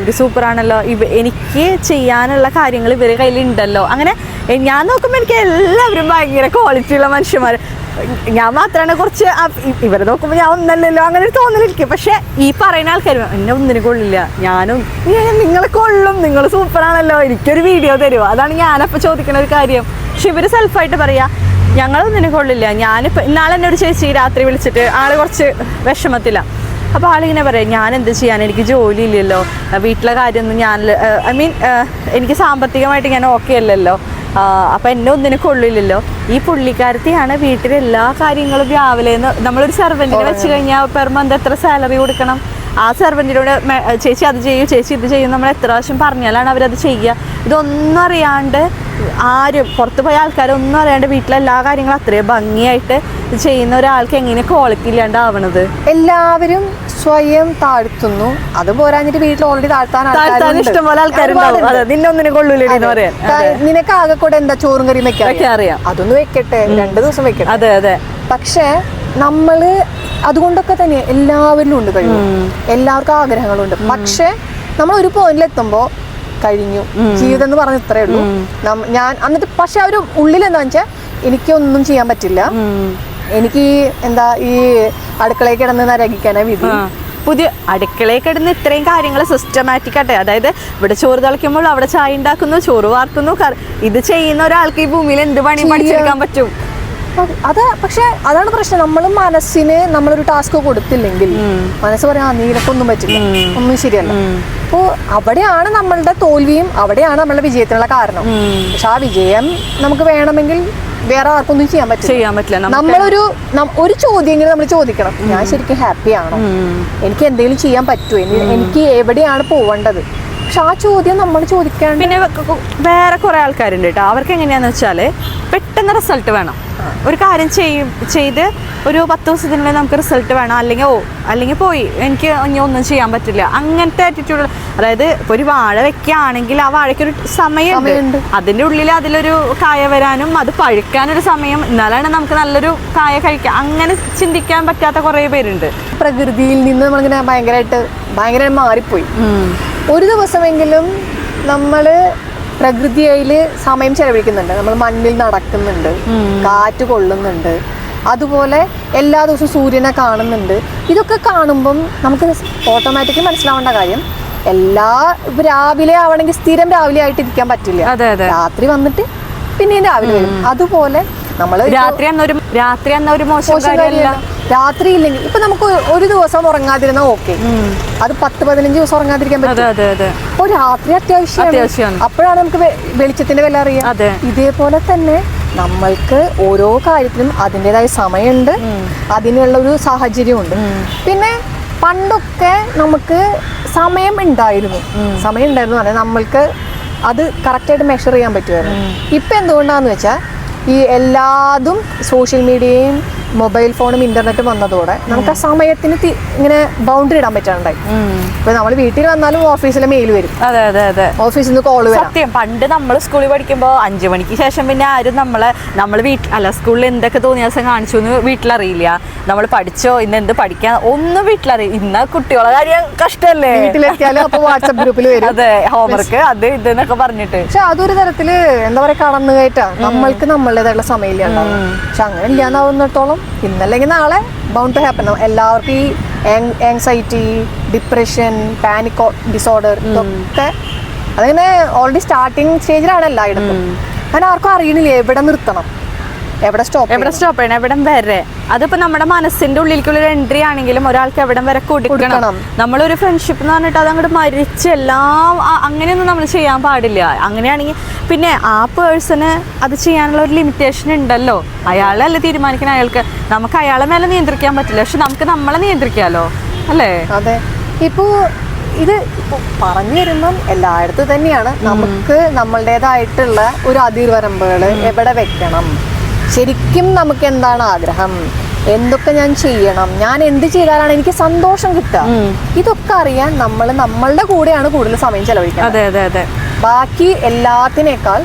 ഇത് സൂപ്പറാണല്ലോ, എനിക്ക് ചെയ്യാനുള്ള കാര്യങ്ങൾ ഇവരുടെ കയ്യിലുണ്ടല്ലോ. അങ്ങനെ ഞാൻ നോക്കുമ്പോൾ എനിക്ക് എല്ലാവരും ഭയങ്കര ക്വാളിറ്റി ഉള്ള മനുഷ്യന്മാർ. ഞാൻ മാത്രമാണ് കുറച്ച് ഇവരെ നോക്കുമ്പോൾ ഞാൻ ഒന്നല്ലല്ലോ അങ്ങനെ ഒരു തോന്നലിരിക്കും. പക്ഷെ ഈ പറയുന്ന ആൾക്കാർ എന്നെ ഒന്നിനും കൊള്ളില്ല, ഞാനും നിങ്ങളെ കൊള്ളും, നിങ്ങൾ സൂപ്പറാണല്ലോ, എനിക്കൊരു വീഡിയോ തരുമോ, അതാണ് ഞാനപ്പോൾ ചോദിക്കുന്ന ഒരു കാര്യം. പക്ഷെ ഇവർ സെൽഫായിട്ട് പറയാ ഞങ്ങളൊന്നിനും കൊള്ളില്ല. ഞാനിപ്പോൾ ഇന്നാളെ എന്നോട് ചേച്ചി രാത്രി വിളിച്ചിട്ട് ആള് കുറച്ച് വിഷമത്തിലാണ്. അപ്പോൾ ആളിങ്ങനെ പറയാം, ഞാൻ എന്ത് ചെയ്യാൻ, എനിക്ക് ജോലി ഇല്ലല്ലോ, വീട്ടിലെ കാര്യമൊന്നും ഞാൻ എനിക്ക് സാമ്പത്തികമായിട്ട് ഞാൻ ഓക്കെ അല്ലല്ലോ, അപ്പം എന്നെ ഒന്നിനും കൊള്ളില്ലല്ലോ. ഈ പുള്ളിക്കാരത്തെയാണ് വീട്ടിലെ എല്ലാ കാര്യങ്ങളും രാവിലെ നമ്മളൊരു സെർവൻറ്റിനെ വെച്ച് കഴിഞ്ഞാൽ പെർ മന്ത് എത്ര സാലറി കൊടുക്കണം, ആ സെർവൻറ്റിനോട് ചേച്ചി അത് ചെയ്യൂ, ചേച്ചി ഇത് ചെയ്യും, നമ്മൾ എത്ര പ്രാവശ്യം പറഞ്ഞാലാണ് അവരത് ചെയ്യുക. ഇതൊന്നും അറിയാണ്ട് ആരും പുറത്ത് പോയ ആൾക്കാരൊന്നും അറിയാണ്ട് വീട്ടിലെല്ലാ കാര്യങ്ങളും അത്രയും ഭംഗിയായിട്ട് ചെയ്യുന്ന ഒരാൾക്ക് എങ്ങനെ ക്വാളിറ്റി ഇല്ലാണ്ടാവണത്. എല്ലാവരും സ്വയം താഴ്ത്തുന്നു, അത് പോരാഞ്ഞിട്ട് വീട്ടിൽ ഓൾറെഡി താഴ്ത്താൻ ഇഷ്ടംപോലെ ആൾക്കാരുണ്ടാവും. നിന്നൊന്നിനും കൊള്ളൂലെന്ന് പറയാൻ. നിനക്ക് ആകെ കൂടെ എന്താ ചോറും കറിയും വെക്കാൻ അറിയാം, അതൊന്നും വെക്കട്ടെ, 2 ദിവസം വെക്കട്ടെ. അതെ. പക്ഷെ നമ്മള് അതുകൊണ്ടൊക്കെ തന്നെ എല്ലാവരിലും ഉണ്ട് കഴിവ്, എല്ലാവർക്കും ആഗ്രഹങ്ങളുണ്ട്. പക്ഷെ നമ്മൾ ഒരു പോയിന്റിൽ എത്തുമ്പോ കഴിഞ്ഞു ജീവിതം എന്ന് പറഞ്ഞ ഇത്രേ ഉള്ളൂ. ഞാൻ എന്നിട്ട് പക്ഷെ ഒരു ഉള്ളിൽ എന്താ വെച്ചാൽ എനിക്കൊന്നും ചെയ്യാൻ പറ്റില്ല, എനിക്ക് ഈ അടുക്കളയിൽ കിടന്ന് നരകിക്കാനാ വിധി. പുതിയ അടുക്കളയിൽ കിടന്ന് ഇത്രയും കാര്യങ്ങൾ സിസ്റ്റമാറ്റിക് ആട്ടെ, അതായത് ഇവിടെ ചോറ് തിളയ്ക്കുമ്പോൾ അവിടെ ചായ ഉണ്ടാക്കുന്നു, ചോറ് വാർക്കുന്നു, ഇത് ചെയ്യുന്ന ഒരാൾക്ക് ഈ ഭൂമിയിൽ എന്ത് പണിയും പഠിച്ചെടുക്കാൻ പറ്റും. പക്ഷെ അതാണ് പ്രശ്നം, നമ്മൾ മനസ്സിന് നമ്മളൊരു ടാസ്ക് കൊടുത്തില്ലെങ്കിൽ മനസ്സ് പറയാ നീലക്കൊന്നും പറ്റില്ല, ഒന്നും ശരിയല്ല. അപ്പോ അവിടെയാണ് നമ്മളുടെ തോൽവിയും അവിടെയാണ് നമ്മളുടെ വിജയത്തിനുള്ള കാരണം. പക്ഷെ ആ വിജയം നമുക്ക് വേണമെങ്കിൽ വേറെ ആർക്കൊന്നും ചെയ്യാൻ പറ്റില്ല. നമ്മളൊരു ചോദ്യമെങ്കിലും നമ്മൾ ചോദിക്കണം, ഞാൻ ശരിക്കും ഹാപ്പി ആണോ, എനിക്ക് എന്തെങ്കിലും ചെയ്യാൻ പറ്റുമോ, എനിക്ക് എവിടെയാണ് പോവേണ്ടത്. പക്ഷെ ആ ചോദ്യം നമ്മൾ ചോദിക്കാൻ. പിന്നെ വേറെ കുറെ ആൾക്കാരുണ്ട് കേട്ടോ, അവർക്ക് എങ്ങനെയാന്ന് വെച്ചാല് പെട്ടെന്ന് റിസൾട്ട് വേണം. ഒരു കാര്യം ചെയ്ത് ഒരു 10 ദിവസത്തിനുള്ളിൽ നമുക്ക് റിസൾട്ട് വേണം, അല്ലെങ്കിൽ പോയി എനിക്ക് ഇനി ഒന്നും ചെയ്യാൻ പറ്റില്ല, അങ്ങനത്തെ ആറ്റിറ്റ്യൂഡ്. അതായത് ഇപ്പോൾ ഒരു വാഴ വെക്കുകയാണെങ്കിൽ ആ വാഴയ്ക്കൊരു സമയമുണ്ട്, അതിൻ്റെ ഉള്ളിൽ അതിലൊരു കായ വരാനും അത് പഴുക്കാനൊരു സമയം, എന്നാലാണ് നമുക്ക് നല്ലൊരു കായ കഴിക്കാം. അങ്ങനെ ചിന്തിക്കാൻ പറ്റാത്ത കുറേ പേരുണ്ട്. പ്രകൃതിയിൽ നിന്ന് നമ്മളിങ്ങനെ ഭയങ്കര മാറിപ്പോയി. ഒരു ദിവസമെങ്കിലും നമ്മൾ പ്രകൃതിയിൽ സമയം ചെലവഴിക്കുന്നുണ്ട്, നമ്മൾ മണ്ണിൽ നടക്കുന്നുണ്ട്, കാറ്റ് കൊള്ളുന്നുണ്ട്, അതുപോലെ എല്ലാ ദിവസവും സൂര്യനെ കാണുന്നുണ്ട്. ഇതൊക്കെ കാണുമ്പം നമുക്ക് ഓട്ടോമാറ്റിക്കലി മനസ്സിലാവേണ്ട കാര്യം, രാവിലെ ആവണമെങ്കിൽ സ്ഥിരം രാവിലെ ആയിട്ട് ഇരിക്കാൻ പറ്റില്ല, രാത്രി വന്നിട്ട് പിന്നെയും രാവിലെ വരും. അതുപോലെ നമ്മള് രാത്രി എന്നൊരു മോശം കാര്യമല്ല. രാത്രി ഇല്ലെങ്കിൽ ഇപ്പൊ നമുക്ക് ഒരു ദിവസം ഉറങ്ങാതിരുന്ന ഓക്കെ, അത് 10-15 ദിവസം ഉറങ്ങാതിരിക്കാൻ പറ്റും. അപ്പൊ രാത്രി അത്യാവശ്യമാണ്. അപ്പോഴാണ് നമുക്ക് വെളിച്ചത്തിന്റെ വില അറിയാം. ഇതേപോലെ തന്നെ നമ്മൾക്ക് ഓരോ കാര്യത്തിനും അതിൻ്റെതായ സമയമുണ്ട്, അതിനുള്ള ഒരു സാഹചര്യമുണ്ട്. പിന്നെ പണ്ടൊക്കെ നമുക്ക് സമയം ഉണ്ടായിരുന്നു പറഞ്ഞാൽ നമ്മൾക്ക് അത് കറക്റ്റായിട്ട് മെഷർ ചെയ്യാൻ പറ്റുമായിരുന്നു. ഇപ്പം എന്തുകൊണ്ടാന്ന് വെച്ചാൽ ഈ എല്ലാതും സോഷ്യൽ മീഡിയയും മൊബൈൽ ഫോണും ഇന്റർനെറ്റും വന്നതോടെ നമുക്ക് ആ സമയത്തിന് ഇങ്ങനെ ബൗണ്ടറി ഇടാൻ പറ്റാണ്ടായി. ഇപ്പൊ നമ്മൾ വീട്ടിൽ വന്നാലും ഓഫീസിലെ മെയിൽ വരും, ഓഫീസിൽ നിന്ന് കോള് വരും. സത്യം, പണ്ട് നമ്മൾ സ്കൂളിൽ പഠിക്കുമ്പോൾ 5 മണിക്ക് ശേഷം പിന്നെ ആരും നമ്മൾ സ്കൂളിൽ എന്തൊക്കെ തോന്നിയ ദിവസം കാണിച്ചു എന്ന് വീട്ടിലറിയില്ല. നമ്മൾ പഠിച്ചോ ഇന്ന് എന്ത് പഠിക്കാൻ ഒന്നും വീട്ടിലറിയില്ല. ഇന്ന് കുട്ടികളെ കാര്യം കഷ്ടല്ലേ, വീട്ടിലെത്തിയാലും അപ്പൊ വാട്സ്ആപ്പ് ഗ്രൂപ്പിൽ വരും. അതെ, ഹോംവർക്ക് അത് ഇതെന്നൊക്കെ പറഞ്ഞിട്ട്. പക്ഷെ അതൊരു തരത്തില് എന്താ പറയാ, കടന്നു കയറ്റാ. നമ്മൾക്ക് നമ്മളുടേതായിട്ടുള്ള സമയമില്ല ഉണ്ടാവും. പക്ഷെ അങ്ങനെ ഇല്ലാന്നാവുന്നിടത്തോളം ഇന്നല്ലെങ്കിൽ നാളെ ബൗണ്ട് ടു ഹാപ്പൻ. എല്ലാവർക്കും ഈ ആങ്സൈറ്റി, ഡിപ്രഷൻ, പാനിക് ഡിസോർഡർ ഇതൊക്കെ അതങ്ങനെ ഓൾറെഡി സ്റ്റാർട്ടിങ് സ്റ്റേജിലാണ് എല്ലായിടത്തും. അങ്ങനെ ആർക്കും അറിയണില്ല എവിടെ നിർത്തണം, എവിടെ സ്റ്റോപ്പ് ചെയ്യണം, എവിടം വരെ. അതിപ്പോ നമ്മുടെ മനസ്സിന്റെ ഉള്ളിലേക്കുള്ള എൻട്രി ആണെങ്കിലും ഒരാൾക്ക് എവിടം വരെ കൊടുക്കണം. നമ്മളൊരു ഫ്രണ്ട്ഷിപ്പ് എന്ന് പറഞ്ഞിട്ട് അത് അങ്ങോട്ട് മരിച്ച് എല്ലാം അങ്ങനെയൊന്നും നമ്മൾ ചെയ്യാൻ പാടില്ല. അങ്ങനെയാണെങ്കിൽ പിന്നെ ആ പേഴ്സണ് അത് ചെയ്യാനുള്ള ഒരു ലിമിറ്റേഷൻ ഉണ്ടല്ലോ. അയാളല്ലേ തീരുമാനിക്കണം. നമുക്ക് അയാളെ മേലെ നിയന്ത്രിക്കാൻ പറ്റില്ല, പക്ഷെ നമുക്ക് നമ്മളെ നിയന്ത്രിക്കാലോ, അല്ലേ? അതെ. ഇത് പറഞ്ഞു വരുമ്പം എല്ലായിടത്തും തന്നെയാണ്. നമുക്ക് നമ്മളുടേതായിട്ടുള്ള ഒരു അതിർവരമ്പുകൾ എവിടെ വെക്കണം, ശരിക്കും നമുക്ക് എന്താണ് ആഗ്രഹം, എന്തൊക്കെ ഞാൻ ചെയ്യണം, ഞാൻ എന്ത് ചെയ്താലാണ് എനിക്ക് സന്തോഷം കിട്ടുക, ഇതൊക്കെ അറിയാൻ നമ്മൾ നമ്മളുടെ കൂടെയാണ് കൂടുതൽ സമയം ചെലവഴിക്കുന്നത്. ബാക്കി എല്ലാത്തിനേക്കാൾ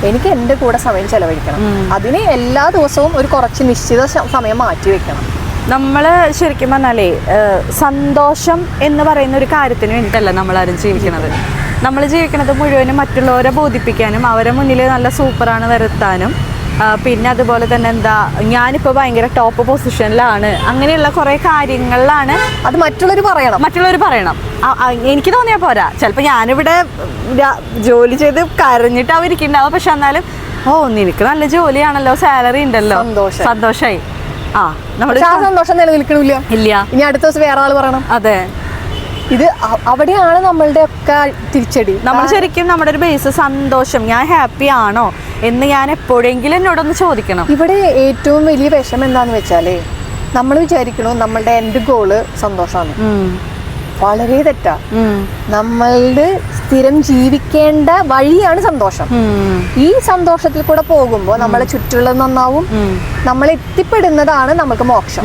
എനിക്ക് എൻ്റെ കൂടെ സമയം ചെലവഴിക്കണം. അതിന് എല്ലാ ദിവസവും ഒരു കുറച്ച് നിശ്ചിത സമയം മാറ്റി വെക്കണം. നമ്മൾ ശരിക്കും പറഞ്ഞാലേ സന്തോഷം എന്ന് പറയുന്ന ഒരു കാര്യത്തിന് വേണ്ടിയിട്ടല്ല നമ്മളാരും ജീവിക്കുന്നത്. നമ്മൾ ജീവിക്കുന്നത് മുഴുവനും മറ്റുള്ളവരെ ബോധിപ്പിക്കാനും അവരെ മുന്നിൽ നല്ല സൂപ്പറാണ് വരുത്താനും, പിന്നെ അതുപോലെ തന്നെ ഞാനിപ്പോൾ ഭയങ്കര ടോപ്പ് പൊസിഷനിലാണ്, അങ്ങനെയുള്ള കുറേ കാര്യങ്ങളിലാണ്. അത് മറ്റുള്ളവർ പറയണം. എനിക്ക് തോന്നിയാൽ പോരാ. ചിലപ്പോൾ ഞാനിവിടെ ജോലി ചെയ്ത് കരഞ്ഞിട്ട് അവരിക്കുണ്ടാവും, പക്ഷെ എന്നാലും നിനക്ക് നല്ല ജോലിയാണല്ലോ, സാലറി ഉണ്ടല്ലോ, സന്തോഷമായി. സന്തോഷം നിലനിൽക്കണില്ല, ഇല്ല. ഇനി അടുത്ത ദിവസം വേറെ ആള് പറയണം. അതെ, ഇത് അവിടെയാണ് നമ്മളുടെ ഒക്കെ തിരിച്ചടി. നമ്മൾ ശരിക്കും നമ്മുടെ ഒരു ബേസ് സന്തോഷം, ഞാൻ ഹാപ്പി ആണോ എന്ന് ഞാൻ എപ്പോഴെങ്കിലും എന്നോടൊന്ന് ചോദിക്കണം. ഇവിടെ ഏറ്റവും വലിയ വിഷമം എന്താന്ന് വെച്ചാലേ, നമ്മൾ വിചാരിക്കണു നമ്മളുടെ എൻഡ് ഗോള് സന്തോഷമാണ്. വളരെ തെറ്റാ. നമ്മളുടെ സ്ഥിരം ജീവിക്കേണ്ട വഴിയാണ് സന്തോഷം. ഈ സന്തോഷത്തിൽ കൂടെ പോകുമ്പോൾ നമ്മളെ ചുറ്റുള്ളത് നന്നാവും, നമ്മൾ എത്തിപ്പെടുന്നതാണ് നമുക്ക് മോക്ഷം.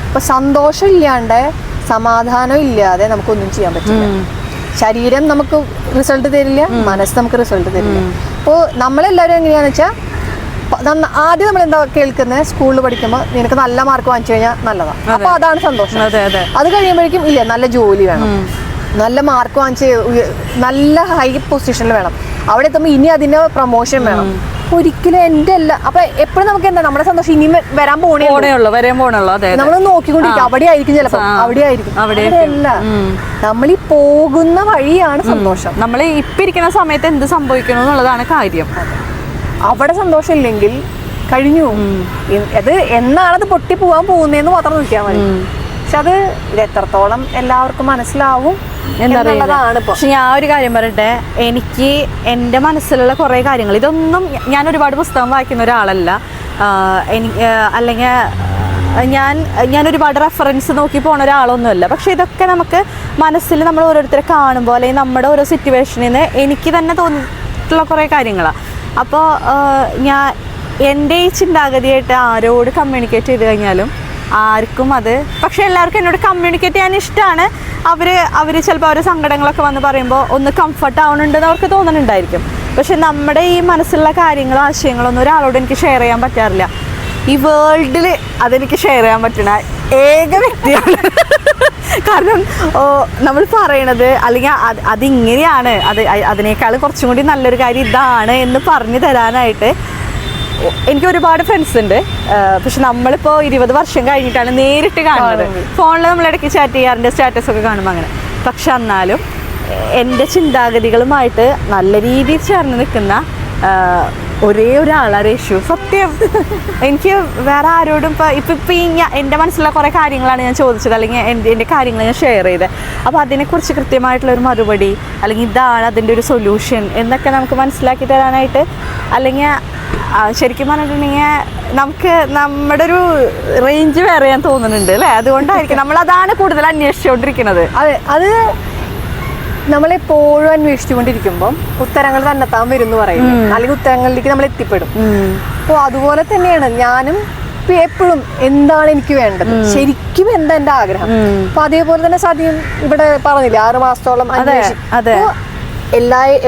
അപ്പൊ സന്തോഷം ഇല്ലാണ്ട്, സമാധാനം ഇല്ലാതെ നമുക്കൊന്നും ചെയ്യാൻ പറ്റില്ല. ശരീരം നമുക്ക് റിസൾട്ട് തരില്ല, മനസ്സ് നമുക്ക് റിസൾട്ട് തരില്ല. അപ്പോൾ നമ്മളെല്ലാവരും എങ്ങനെയാന്ന് വെച്ചാൽ, ആദ്യം നമ്മൾ എന്താ കേൾക്കുന്നത്, സ്കൂളിൽ പഠിക്കുമ്പോൾ നിനക്ക് നല്ല മാർക്ക് വാങ്ങിച്ചു കഴിഞ്ഞാൽ നല്ലതാണ്, അപ്പൊ അതാണ് സന്തോഷം. അത് കഴിയുമ്പോഴേക്കും ഇല്ല, നല്ല ജോലി വേണം, നല്ല മാർക്ക് വാങ്ങിച്ച് നല്ല ഹൈ പൊസിഷനിൽ വേണം, അവിടെ എത്തുമ്പോൾ ഇനി അതിന്റെ പ്രൊമോഷൻ വേണം. ഒരിക്കലും എൻ്റെ അല്ല. അപ്പൊ എപ്പോഴും നമുക്ക് എന്താ, നമ്മുടെ സന്തോഷം ഇനി വരാൻ പോണേ നമ്മൾ നോക്കിക്കൊണ്ടിരിക്കും. അവിടെ ആയിരിക്കും, ചിലപ്പോൾ അവിടെ ആയിരിക്കും. അവിടെയല്ല, നമ്മൾ ഈ പോകുന്ന വഴിയാണ് സന്തോഷം. നമ്മൾ ഇപ്പൊ ഇരിക്കുന്ന സമയത്ത് എന്ത് സംഭവിക്കണം എന്നുള്ളതാണ് കാര്യം. അവിടെ സന്തോഷം ഇല്ലെങ്കിൽ കഴിഞ്ഞു. അത് എന്നാണത് പൊട്ടി പോവാൻ പോകുന്നതെന്ന് മാത്രം നോക്കിയാൽ മതി. പക്ഷെ അത് എത്രത്തോളം എല്ലാവർക്കും മനസ്സിലാവും എന്നുള്ളതാണ്. പക്ഷെ ഞാൻ ഒരു കാര്യം പറയട്ടെ, എനിക്ക് എൻ്റെ മനസ്സിലുള്ള കുറേ കാര്യങ്ങൾ, ഇതൊന്നും ഞാൻ ഒരുപാട് പുസ്തകം വായിക്കുന്ന ഒരാളല്ല, അല്ലെങ്കിൽ ഞാൻ ഒരുപാട് റെഫറൻസ് നോക്കി പോണ ഒരാളൊന്നുമല്ല. പക്ഷെ ഇതൊക്കെ നമുക്ക് മനസ്സിൽ നമ്മൾ ഓരോരുത്തരെ കാണുമ്പോൾ, അല്ലെങ്കിൽ നമ്മുടെ ഓരോ സിറ്റുവേഷനിൽ നിന്ന് എനിക്ക് തന്നെ തോന്നിയിട്ടുള്ള കുറേ കാര്യങ്ങളാണ്. അപ്പോൾ എൻ്റെ ഈ ചിന്താഗതിയായിട്ട് ആരോട് കമ്മ്യൂണിക്കേറ്റ് ചെയ്ത് കഴിഞ്ഞാലും ആർക്കും അത്, പക്ഷെ എല്ലാവർക്കും എന്നോട് കമ്മ്യൂണിക്കേറ്റ് ചെയ്യാൻ ഇഷ്ടമാണ്. അവർ ചിലപ്പോൾ അവരുടെ സങ്കടങ്ങളൊക്കെ വന്ന് പറയുമ്പോൾ ഒന്ന് കംഫർട്ട് ആവുന്നുണ്ടെന്ന് അവർക്ക് തോന്നുന്നുണ്ടായിരിക്കും. പക്ഷെ നമ്മുടെ ഈ മനസ്സിലുള്ള കാര്യങ്ങളോ ആശയങ്ങളൊന്നും ഒരാളോട് എനിക്ക് ഷെയർ ചെയ്യാൻ പറ്റാറില്ല. ഈ വേൾഡിൽ അതെനിക്ക് ഷെയർ ചെയ്യാൻ പറ്റുന്ന ഏക വ്യക്തിയാണ്. കാരണം നമ്മൾ പറയണത്, അല്ലെങ്കിൽ അതിങ്ങനെയാണ്, അതിനേക്കാൾ കുറച്ചും കൂടി നല്ലൊരു കാര്യം ഇതാണ് എന്ന് പറഞ്ഞു തരാനായിട്ട് എനിക്ക് ഒരുപാട് ഫ്രണ്ട്സ് ഉണ്ട്. പക്ഷെ നമ്മളിപ്പോൾ 20 വർഷം കഴിഞ്ഞിട്ടാണ് നേരിട്ട് കാണുന്നത്. ഫോണിൽ നമ്മൾ ഇടയ്ക്ക് ചാറ്റ് ചെയ്യാറുണ്ട്, സ്റ്റാറ്റസ് ഒക്കെ കാണുമ്പോൾ അങ്ങനെ. പക്ഷെ എന്നാലും എൻ്റെ ചിന്താഗതികളുമായിട്ട് നല്ല രീതിയിൽ ചേർന്ന് നിൽക്കുന്ന ഒരേ ഒരാളാണ് രേഷു. സത്യം. എനിക്ക് വേറെ ആരോടും ഇപ്പം എൻ്റെ മനസ്സിലുള്ള കുറേ കാര്യങ്ങളാണ് ഞാൻ ചോദിച്ചത്, അല്ലെങ്കിൽ എൻ്റെ കാര്യങ്ങൾ ഞാൻ ഷെയർ ചെയ്തത്. അപ്പോൾ അതിനെക്കുറിച്ച് കൃത്യമായിട്ടുള്ളൊരു മറുപടി, അല്ലെങ്കിൽ ഇതാണ് അതിൻ്റെ ഒരു സൊല്യൂഷൻ എന്നൊക്കെ നമുക്ക് മനസ്സിലാക്കി തരാനായിട്ട്, അല്ലെങ്കിൽ ശരിക്കും പറഞ്ഞിട്ടുണ്ടെങ്കിൽ നമുക്ക് നമ്മുടെ ഒരു റേഞ്ച് വേറെ ഞാൻ തോന്നുന്നുണ്ട് അല്ലേ? അതുകൊണ്ടായിരിക്കും നമ്മളതാണ് കൂടുതൽ അന്വേഷിച്ചുകൊണ്ടിരിക്കുന്നത്. അതെ, അത് നമ്മളെപ്പോഴും അന്വേഷിച്ചുകൊണ്ടിരിക്കുമ്പോൾ ഉത്തരങ്ങൾ തന്നെത്താൻ വരും എന്ന് പറയും, അല്ലെങ്കിൽ ഉത്തരങ്ങളിലേക്ക് നമ്മൾ എത്തിപ്പെടും. അപ്പോൾ അതുപോലെ തന്നെയാണ് ഞാനും എപ്പോഴും എന്താണ് എനിക്ക് വേണ്ടത്, ശരിക്കും എന്താ എൻ്റെ ആഗ്രഹം. അപ്പൊ അതേപോലെ തന്നെ സതിയും ഇവിടെ പറഞ്ഞില്ലേ 6 മാസത്തോളം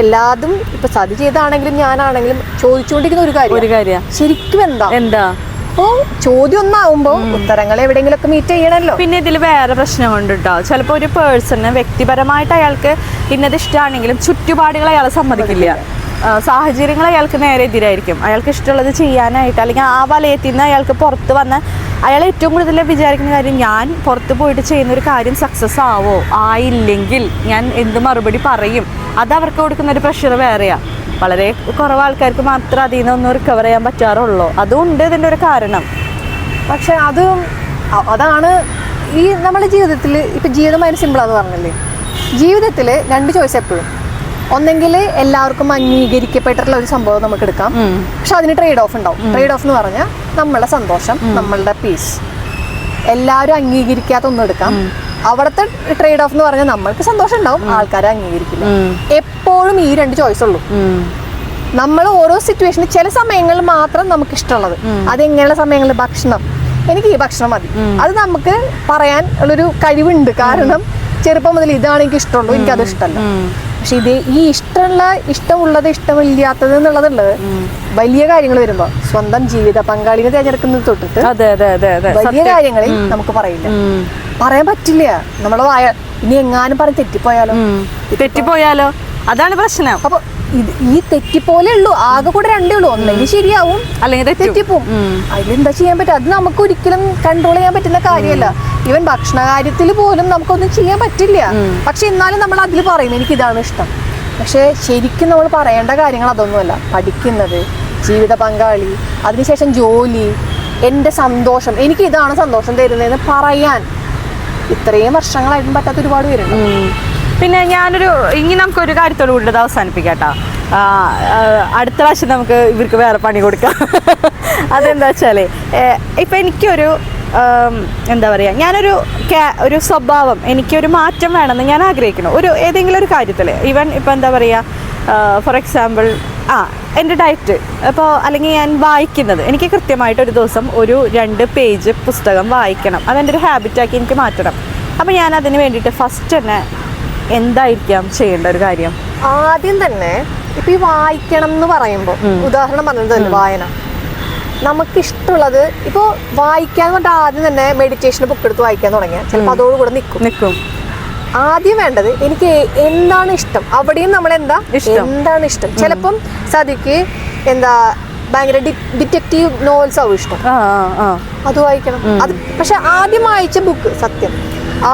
എല്ലാതും ഇപ്പൊ സതി ചെയ്താണെങ്കിലും ഞാനാണെങ്കിലും ചോദിച്ചുകൊണ്ടിരിക്കുന്ന ഒരു കാര്യം ശരിക്കും എന്താ. അപ്പോ ചോദ്യം ഒന്നാവുമ്പോ ഉത്തരങ്ങൾ എവിടെയെങ്കിലും ഒക്കെ മീറ്റ് ചെയ്യണല്ലോ. പിന്നെ ഇതിൽ വേറെ പ്രശ്നമുണ്ട് കേട്ടോ. ചിലപ്പോൾ ഒരു പേഴ്സണ് വ്യക്തിപരമായിട്ട് അയാൾക്ക് ഇന്നത് ഇഷ്ടമാണെങ്കിലും ചുറ്റുപാടുകൾ അയാളെ സമ്മതിക്കില്ല, സാഹചര്യങ്ങൾ അയാൾക്ക് നേരെ എതിരായിരിക്കും. അയാൾക്ക് ഇഷ്ടമുള്ളത് ചെയ്യാനായിട്ട്, അല്ലെങ്കിൽ ആ വലയത്തിൽ നിന്ന് അയാൾക്ക് പുറത്ത് വന്ന് അയാൾ ഏറ്റവും കൂടുതൽ വിചാരിക്കുന്ന കാര്യം, ഞാൻ പുറത്ത് പോയിട്ട് ചെയ്യുന്നൊരു കാര്യം സക്സസ് ആവോ, ആയില്ലെങ്കിൽ ഞാൻ എന്ത് മറുപടി പറയും. അത് അവർക്ക് കൊടുക്കുന്ന ഒരു പ്രഷർ വേറെയാണ്. വളരെ കുറവ് ആൾക്കാർക്ക് മാത്രം അതിൽ നിന്നൊന്നും റിക്കവർ ചെയ്യാൻ പറ്റാറുള്ളൂ. അതുകൊണ്ട് ഇതിൻ്റെ ഒരു കാരണം. പക്ഷെ അതാണ് ഈ നമ്മുടെ ജീവിതത്തിൽ ഇപ്പം ജീവിതം അതിന് സിമ്പിളാന്ന് പറഞ്ഞല്ലേ. ജീവിതത്തിൽ 2 ചോയ്സ് എപ്പോഴും. ഒന്നെങ്കിൽ എല്ലാവർക്കും അംഗീകരിക്കപ്പെട്ടിട്ടുള്ള ഒരു സംഭവം നമുക്ക് എടുക്കാം, പക്ഷെ അതിന് ട്രേഡ് ഓഫ് ഉണ്ടാവും. ട്രേഡ് ഓഫ് എന്ന് പറഞ്ഞാൽ നമ്മളുടെ സന്തോഷം, നമ്മളുടെ പീസ്. എല്ലാവരും അംഗീകരിക്കാത്ത ഒന്നും എടുക്കാം. അവിടുത്തെ ട്രേഡ് ഓഫ് എന്ന് പറഞ്ഞാൽ നമ്മൾക്ക് സന്തോഷം ഉണ്ടാവും, ആൾക്കാരെ അംഗീകരിക്കില്ല. എപ്പോഴും ഈ 2 ചോയ്സ് ഉള്ളൂ. നമ്മൾ ഓരോ സിറ്റുവേഷനിൽ ചില സമയങ്ങളിൽ മാത്രം നമുക്ക് ഇഷ്ടമുള്ളത്, അതെങ്ങനെയുള്ള സമയങ്ങളിൽ ഭക്ഷണം, എനിക്ക് ഈ ഭക്ഷണം മതി, അത് നമുക്ക് പറയാൻ ഉള്ളൊരു കഴിവുണ്ട്. കാരണം ചെറുപ്പം മുതൽ ഇതാണ് എനിക്ക് ഇഷ്ടമുള്ളൂ, എനിക്കത് ഇഷ്ടമല്ല. പക്ഷെ ഈ ഇഷ്ടമുള്ളത് ഇഷ്ടമില്ലാത്തത് എന്നുള്ളതുള്ളത് വലിയ കാര്യങ്ങൾ വരുമ്പോ സ്വന്തം ജീവിത പങ്കാളിയെ തിരഞ്ഞെടുക്കുന്നത് തൊട്ടിട്ട് വലിയ കാര്യങ്ങളിൽ നമുക്ക് പറയാൻ പറ്റില്ല. നമ്മളെ ഇനി എങ്ങാനും പറഞ്ഞ് തെറ്റിപ്പോയാലോ അതാണ് പ്രശ്നം. അപ്പൊ ഈ തെറ്റിപ്പോലെ ഉള്ളൂ, ആകെ കൂടെ 2 ഉള്ളൂ. ഒന്നെങ്കിൽ ശരിയാവും, അല്ലെങ്കിൽ തെറ്റിപ്പോവും. അതിലെന്താ ചെയ്യാൻ പറ്റുക? അത് നമുക്ക് ഒരിക്കലും കൺട്രോൾ ചെയ്യാൻ പറ്റുന്ന കാര്യമല്ല. ഈവൻ ഭക്ഷണ കാര്യത്തിൽ പോലും നമുക്കൊന്നും ചെയ്യാൻ പറ്റില്ല. പക്ഷെ എന്നാലും നമ്മൾ അതിൽ പറയും എനിക്ക് ഇതാണ് ഇഷ്ടം. പക്ഷെ ശരിക്കും നമ്മൾ പറയേണ്ട കാര്യങ്ങൾ അതൊന്നുമല്ല. പഠിക്കുന്നത്, ജീവിത പങ്കാളി, അതിനുശേഷം ജോലി, എൻ്റെ സന്തോഷം, എനിക്ക് ഇതാണ് സന്തോഷം തരുന്നതെന്ന് പറയാൻ ഇത്രയും വർഷങ്ങളായിട്ടും പറ്റാത്ത ഒരുപാട് പേരുണ്ട്. പിന്നെ ഇനി നമുക്കൊരു കാര്യത്തോട് കൂടി അവസാനിപ്പിക്കാം കേട്ടോ. അടുത്ത പ്രാവശ്യം നമുക്ക് ഇവർക്ക് വേറെ പണി കൊടുക്കാം. അതെന്താ വെച്ചാൽ ഇപ്പം എനിക്കൊരു എന്താ പറയുക, ഒരു സ്വഭാവം, എനിക്കൊരു മാറ്റം വേണമെന്ന് ഞാൻ ആഗ്രഹിക്കണം ഏതെങ്കിലും ഒരു കാര്യത്തിൽ. ഈവൻ ഇപ്പം എന്താ പറയുക, ഫോർ എക്സാമ്പിൾ എൻ്റെ ഡയറ്റ് ഇപ്പോൾ, അല്ലെങ്കിൽ ഞാൻ വായിക്കുന്നത്, എനിക്ക് കൃത്യമായിട്ട് ഒരു ദിവസം ഒരു 2 പേജ് പുസ്തകം വായിക്കണം. അതെൻ്റെ ഒരു ഹാബിറ്റാക്കി എനിക്ക് മാറ്റണം. അപ്പോൾ ഞാൻ അതിന് വേണ്ടിയിട്ട് ഫസ്റ്റ് തന്നെ എന്തായിരിക്കാം ചെയ്യേണ്ട ഒരു കാര്യം? ആദ്യം തന്നെ ഇപ്പം ഈ വായിക്കണം എന്ന് പറയുമ്പോൾ ഉദാഹരണം പറഞ്ഞത് വായന, നമുക്കിഷ്ടമുള്ളത് ഇപ്പോൾ വായിക്കാന്ന് പറഞ്ഞാൽ ആദ്യം തന്നെ മെഡിറ്റേഷൻ ബുക്ക് എടുത്ത് വായിക്കാൻ തുടങ്ങിയാൽ ചിലപ്പോൾ അതോടുകൂടെ നിൽക്കും. ആദ്യം വേണ്ടത് എനിക്ക് എന്താണ് ഇഷ്ടം, അവിടെയും നമ്മൾ എന്താണ് ഇഷ്ടം. ചിലപ്പം സതിക്ക് ഭയങ്കര ഡിറ്റക്റ്റീവ് നോവൽസ് ആവും ഇഷ്ടം, അത് വായിക്കണം. അത് പക്ഷെ ആദ്യം വായിച്ച ബുക്ക്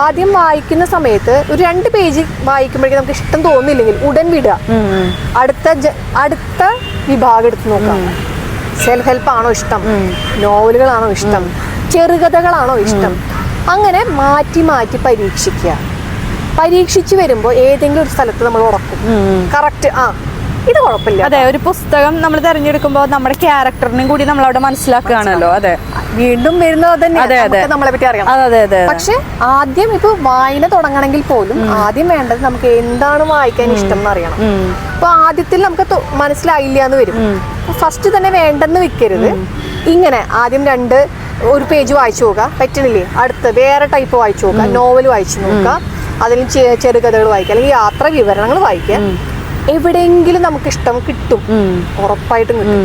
ആദ്യം വായിക്കുന്ന സമയത്ത് ഒരു 2 പേജ് വായിക്കുമ്പോഴേക്കും നമുക്ക് ഇഷ്ടം തോന്നില്ലെങ്കിൽ ഉടൻ വിടുക, അടുത്ത വിഭാഗം എടുത്ത് നോക്കാം. സെൽഫ് ഹെൽപ്പ് ആണോ ഇഷ്ടം, നോവലുകളാണോ ഇഷ്ടം, ചെറുകഥകളാണോ ഇഷ്ടം, അങ്ങനെ മാറ്റി മാറ്റി പരീക്ഷിച്ച് വരുമ്പോൾ ഏതെങ്കിലും ഒരു സ്ഥലത്ത് നമ്മൾ ഉറക്കും, കറക്റ്റ് ഇത് കുഴപ്പമില്ല. അതെ, ഒരു പുസ്തകം നമ്മൾ തിരഞ്ഞെടുക്കുമ്പോൾ നമ്മുടെ ക്യാരക്ടറിനും കൂടി നമ്മൾ അവിടെ മനസ്സിലാക്കുകയാണല്ലോ. അതെ, വീണ്ടും വരുന്നത് നമ്മളെ പറ്റി അറിയാം. പക്ഷെ ആദ്യം ഇപ്പൊ വായന തുടങ്ങണമെങ്കിൽ പോലും ആദ്യം വേണ്ടത് നമുക്ക് എന്താണ് വായിക്കാൻ ഇഷ്ടം എന്ന് അറിയണം. അപ്പൊ ആദ്യത്തിൽ നമുക്ക് മനസ്സിലായില്ല എന്ന് വരും. ഫസ്റ്റ് തന്നെ വേണ്ടെന്ന് വെക്കരുത്. ഇങ്ങനെ ആദ്യം ഒരു പേജ് വായിച്ചു നോക്കുക, പറ്റണില്ലേ അടുത്ത് വേറെ ടൈപ്പ് വായിച്ചു നോക്കുക, നോവൽ വായിച്ചു നോക്കുക, അതിൽ ചെറുകഥകൾ വായിക്കുക, അല്ലെങ്കിൽ യാത്ര വിവരണങ്ങൾ വായിക്കുക. എവിടെയെങ്കിലും നമുക്ക് ഇഷ്ടം കിട്ടും, ഉറപ്പായിട്ടും കിട്ടും.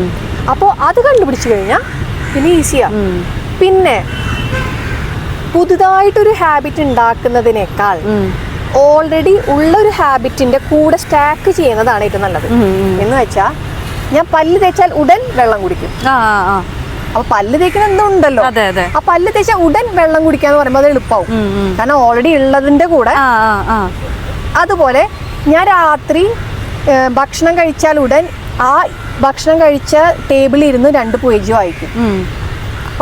അപ്പോൾ അത് കണ്ടുപിടിച്ചു കഴിഞ്ഞാൽ പിന്നെ ഈസിയാ. പിന്നെ പുതുതായിട്ടൊരു ഹാബിറ്റ് ഉണ്ടാക്കുന്നതിനേക്കാൾ ഓൾറെഡി ഉള്ളൊരു ഹാബിറ്റിന്റെ കൂടെ സ്റ്റാക്ക് ചെയ്യുന്നതാണ് ഏറ്റവും നല്ലത്. എന്ന് വെച്ചാൽ ഞാൻ പല്ല് തേച്ചാൽ ഉടൻ വെള്ളം കുടിക്കും. അപ്പൊ പല്ല് തേക്കുന്ന എന്തുണ്ടല്ലോ, ആ പല്ല് തേച്ചാൽ ഉടൻ വെള്ളം കുടിക്കാന്ന് പറയുമ്പോൾ അത് എളുപ്പമാവും, കാരണം ഓൾറെഡി ഉള്ളതിന്റെ കൂടെ. അതുപോലെ ഞാൻ രാത്രി ഭക്ഷണം കഴിച്ചാൽ ഉടൻ ആ ഭക്ഷണം കഴിച്ച ടേബിളിൽ ഇരുന്ന് 2 പേജ് വായിക്കും.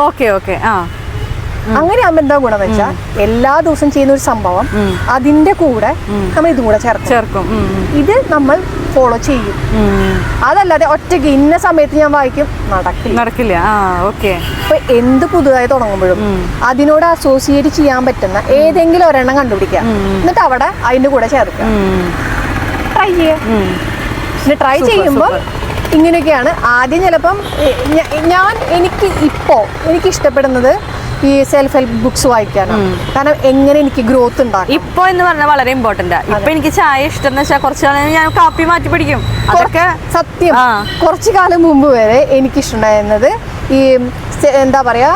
Okay okay. ആ അങ്ങനെ ആകുമ്പോൾ എന്താ ഗുണം വെച്ചാൽ എല്ലാ ദിവസം ചെയ്യുന്ന ഒരു സംഭവം അതിന്റെ കൂടെ നമ്മൾ ഇതും കൂടെ ചേർക്കും. ഇത് നമ്മൾ ഫോളോ ചെയ്യും. അതല്ലാതെ ഒറ്റയ്ക്ക് ഇന്ന സമയത്ത് ഞാൻ വായിക്കും നടക്കില്ല. ഓക്കെ. ഇപ്പൊ എന്ത് പുതുതായി തുടങ്ങുമ്പോഴും അതിനോട് അസോസിയേറ്റ് ചെയ്യാൻ പറ്റുന്ന ഏതെങ്കിലും ഒരെണ്ണം കണ്ടുപിടിക്കുക, എന്നിട്ട് അവിടെ അതിന്റെ കൂടെ ചേർക്കുക, ട്രൈ ചെയ്യുക. പിന്നെ ട്രൈ ചെയ്യുമ്പോൾ ഇങ്ങനെയൊക്കെയാണ്. ആദ്യം ചിലപ്പം എനിക്ക് ഇഷ്ടപ്പെടുന്നത് ഈ സെൽഫ് ഹെൽപ്പ് ബുക്സ് വായിക്കാനാണ്. കാരണം എങ്ങനെ എനിക്ക് ഗ്രോത്ത് ഉണ്ടാകും ഇപ്പൊ എന്ന് പറഞ്ഞാൽ വളരെ ഇമ്പോർട്ടന്റ്. ഇപ്പൊ എനിക്ക് ചായ ഇഷ്ടം എന്ന് വെച്ചാൽ കുറച്ച് കാലം ഞാൻ കാപ്പി മാറ്റി പിടിക്കും. അതൊക്കെ സത്യം. കുറച്ചു കാലം മുമ്പ് വരെ എനിക്ക് ഇഷ്ടമുണ്ടായിരുന്നത് ഈ എന്താ പറയാ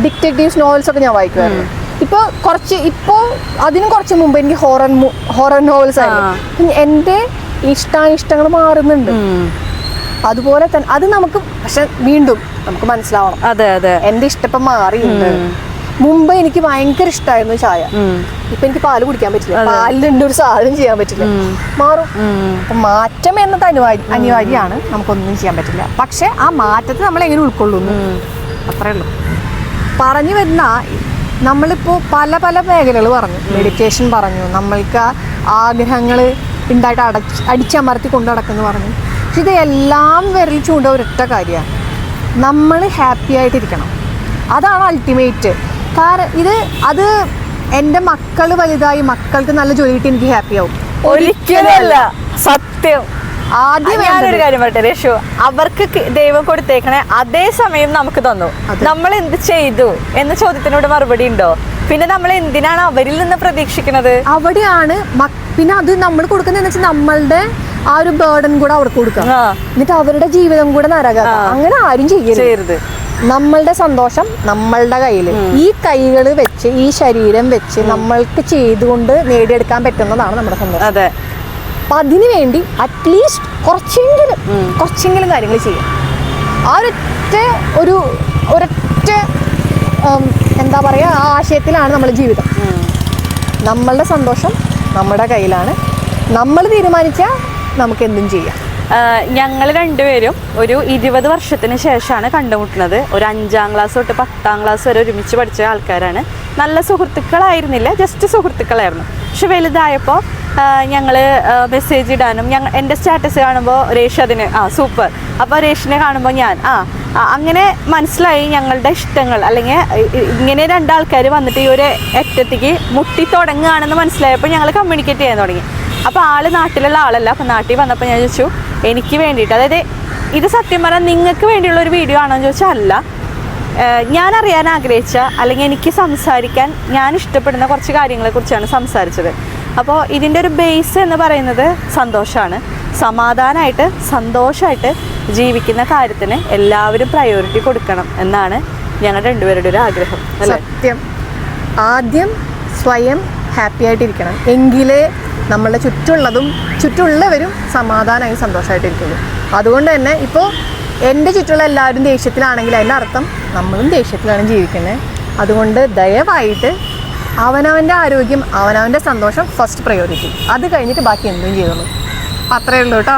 ഡിറ്റക്റ്റീവ്സ് നോവൽസ് ഒക്കെ ഞാൻ വായിക്കുമായിരുന്നു. ഇപ്പോ അതിനും കുറച്ച് മുമ്പ് എനിക്ക് ഹൊറർ നോവൽസ് ആയിരുന്നു. എൻ്റെ ഇഷ്ടാനിഷ്ടങ്ങൾ മാറുന്നുണ്ട്. അതുപോലെ തന്നെ അത് നമുക്ക് പക്ഷെ വീണ്ടും നമുക്ക് മനസ്സിലാവണം. അതെ അതെ. എന്റെ ഇഷ്ടം മാറിയുണ്ട്. മുമ്പ് എനിക്ക് ഭയങ്കര ഇഷ്ടമായിരുന്നു ചായ. ഇപ്പൊ എനിക്ക് പാല് കുടിക്കാൻ പറ്റില്ല. പാലിലുണ്ട് ഒരു സാധനം ചെയ്യാൻ പറ്റില്ല. മാറും. അപ്പൊ മാറ്റം എന്നത് അനിവാര്യമാണ്. നമുക്കൊന്നും ചെയ്യാൻ പറ്റില്ല. പക്ഷെ ആ മാറ്റത്തെ നമ്മൾ എങ്ങനെ ഉൾക്കൊള്ളുന്നു അത്രേ ഉള്ളൂ. പറഞ്ഞു വരുന്ന നമ്മളിപ്പോ പല പല മേഖലകൾ പറഞ്ഞു. മെഡിറ്റേഷൻ പറഞ്ഞു, നമ്മൾക്ക് ആഗ്രഹങ്ങൾ ഉണ്ടായിട്ട് അടിച്ചമർത്തി കൊണ്ടു നടക്കുന്നു പറഞ്ഞു. പക്ഷെ ഇതെല്ലാം വിരൽ ചൂണ്ട ഒരൊറ്റ കാര്യമാണ്, നമ്മൾ ഹാപ്പി ആയിട്ടിരിക്കണം. അതാണ് അൾട്ടിമേറ്റ്. കാരണം അത് എൻ്റെ മക്കൾ വലുതായി മക്കൾക്ക് നല്ല ജോലി കിട്ടി എനിക്ക് ഹാപ്പി ആവും. ഒരിക്കലല്ല, സത്യം. ആദ്യം ഞാനൊരു കാര്യം പറയട്ടെ രേഷു, അവർക്ക് ദൈവം കൊടുത്തേക്കണേ അതേ സമയം നമുക്ക് തന്നു. നമ്മൾ എന്ത് ചെയ്തു എന്ന ചോദ്യത്തിനോട് മറുപടി ഉണ്ടോ? പിന്നെ നമ്മൾ എന്തിനാണ് അവരിൽ നിന്ന് പ്രതീക്ഷിക്കുന്നത്? അവിടെയാണ്. പിന്നെ അത് നമ്മൾ കൊടുക്കുന്നതെന്ന് വെച്ചാൽ നമ്മളുടെ ആ ഒരു ബേർഡൻ കൂടെ അവർക്ക് കൊടുക്കുക, എന്നിട്ട് അവരുടെ ജീവിതം കൂടെ നരകാം. അങ്ങനെ ആരും ചെയ്യരുത്. നമ്മളുടെ സന്തോഷം നമ്മളുടെ കയ്യിൽ. ഈ കൈകൾ വെച്ച് ഈ ശരീരം വെച്ച് നമ്മൾക്ക് ചെയ്തുകൊണ്ട് നേടിയെടുക്കാൻ പറ്റുന്നതാണ് നമ്മുടെ സന്തോഷം. അതെ. അപ്പൊ അതിനു വേണ്ടി അറ്റ്ലീസ്റ്റ് കുറച്ചെങ്കിലും കാര്യങ്ങൾ ചെയ്യാം. ആ ഒരൊറ്റ എന്താ പറയുക ആ ആശയത്തിലാണ് നമ്മുടെ ജീവിതം. നമ്മളുടെ സന്തോഷം നമ്മുടെ കയ്യിലാണ്. നമ്മൾ തീരുമാനിച്ചാൽ നമുക്ക് എന്തും ചെയ്യാം. ഞങ്ങൾ രണ്ടുപേരും ഒരു 20 വർഷത്തിന് ശേഷമാണ് കണ്ടുമുട്ടുന്നത്. ഒരു 5ാം ക്ലാസ് തൊട്ട് 10ാം ക്ലാസ് വരെ ഒരുമിച്ച് പഠിച്ച ആൾക്കാരാണ്. നല്ല സുഹൃത്തുക്കളായിരുന്നില്ല, ജസ്റ്റ് സുഹൃത്തുക്കളായിരുന്നു. പക്ഷെ വലുതായപ്പോൾ ഞങ്ങൾ മെസ്സേജ് ഇടാനും എൻ്റെ സ്റ്റാറ്റസ് കാണുമ്പോൾ രേഷ് അതിന് സൂപ്പർ, അപ്പോൾ രേഷിനെ കാണുമ്പോൾ ഞാൻ അങ്ങനെ മനസ്സിലായി ഞങ്ങളുടെ ഇഷ്ടങ്ങൾ. അല്ലെങ്കിൽ ഇങ്ങനെ 2 ആൾക്കാർ വന്നിട്ട് ഈ ഒരു അറ്റത്തേക്ക് മുട്ടി തുടങ്ങുകയാണെന്ന് മനസ്സിലായപ്പോൾ ഞങ്ങൾ കമ്മ്യൂണിക്കേറ്റ് ചെയ്യാൻ തുടങ്ങി. അപ്പോൾ ആള് നാട്ടിലുള്ള ആളല്ല. അപ്പോൾ നാട്ടിൽ വന്നപ്പോൾ ഞാൻ ചോദിച്ചു എനിക്ക് വേണ്ടിയിട്ട്, അതായത് ഇത് സത്യം പറഞ്ഞാൽ നിങ്ങൾക്ക് വേണ്ടിയുള്ള ഒരു വീഡിയോ ആണോ എന്ന് ചോദിച്ചാൽ അല്ല, ഞാൻ അറിയാൻ ആഗ്രഹിച്ച അല്ലെങ്കിൽ എനിക്ക് സംസാരിക്കാൻ ഞാൻ ഇഷ്ടപ്പെടുന്ന കുറച്ച് കാര്യങ്ങളെക്കുറിച്ചാണ് സംസാരിച്ചത്. അപ്പോൾ ഇതിൻ്റെ ഒരു ബേസ് എന്ന് പറയുന്നത് സന്തോഷമാണ്. സമാധാനമായിട്ട് സന്തോഷമായിട്ട് ജീവിക്കുന്ന കാര്യത്തിന് എല്ലാവരും പ്രയോറിറ്റി കൊടുക്കണം എന്നാണ് ഞങ്ങളുടെ രണ്ടുപേരുടെ ഒരു ആഗ്രഹം. സത്യം. ആദ്യം സ്വയം ഹാപ്പി ആയിട്ടിരിക്കണം, എങ്കിലേ നമ്മളുടെ ചുറ്റുമുള്ളവരും സമാധാനമായി സന്തോഷമായിട്ടിരിക്കുന്നു. അതുകൊണ്ട് തന്നെ ഇപ്പോൾ എൻ്റെ ചുറ്റുള്ള എല്ലാവരും ദേഷ്യത്തിലാണെങ്കിൽ അതിൻ്റെ അർത്ഥം നമ്മളും ദേഷ്യത്തിലാണ് ജീവിക്കുന്നത്. അതുകൊണ്ട് ദയവായിട്ട് അവനവൻ്റെ ആരോഗ്യം അവനവൻ്റെ സന്തോഷം ഫസ്റ്റ് പ്രയോറിറ്റി, അത് കഴിഞ്ഞിട്ട് ബാക്കി എന്തും ചെയ്തോളൂ. അത്രയേ ഉള്ളൂ കേട്ടോ.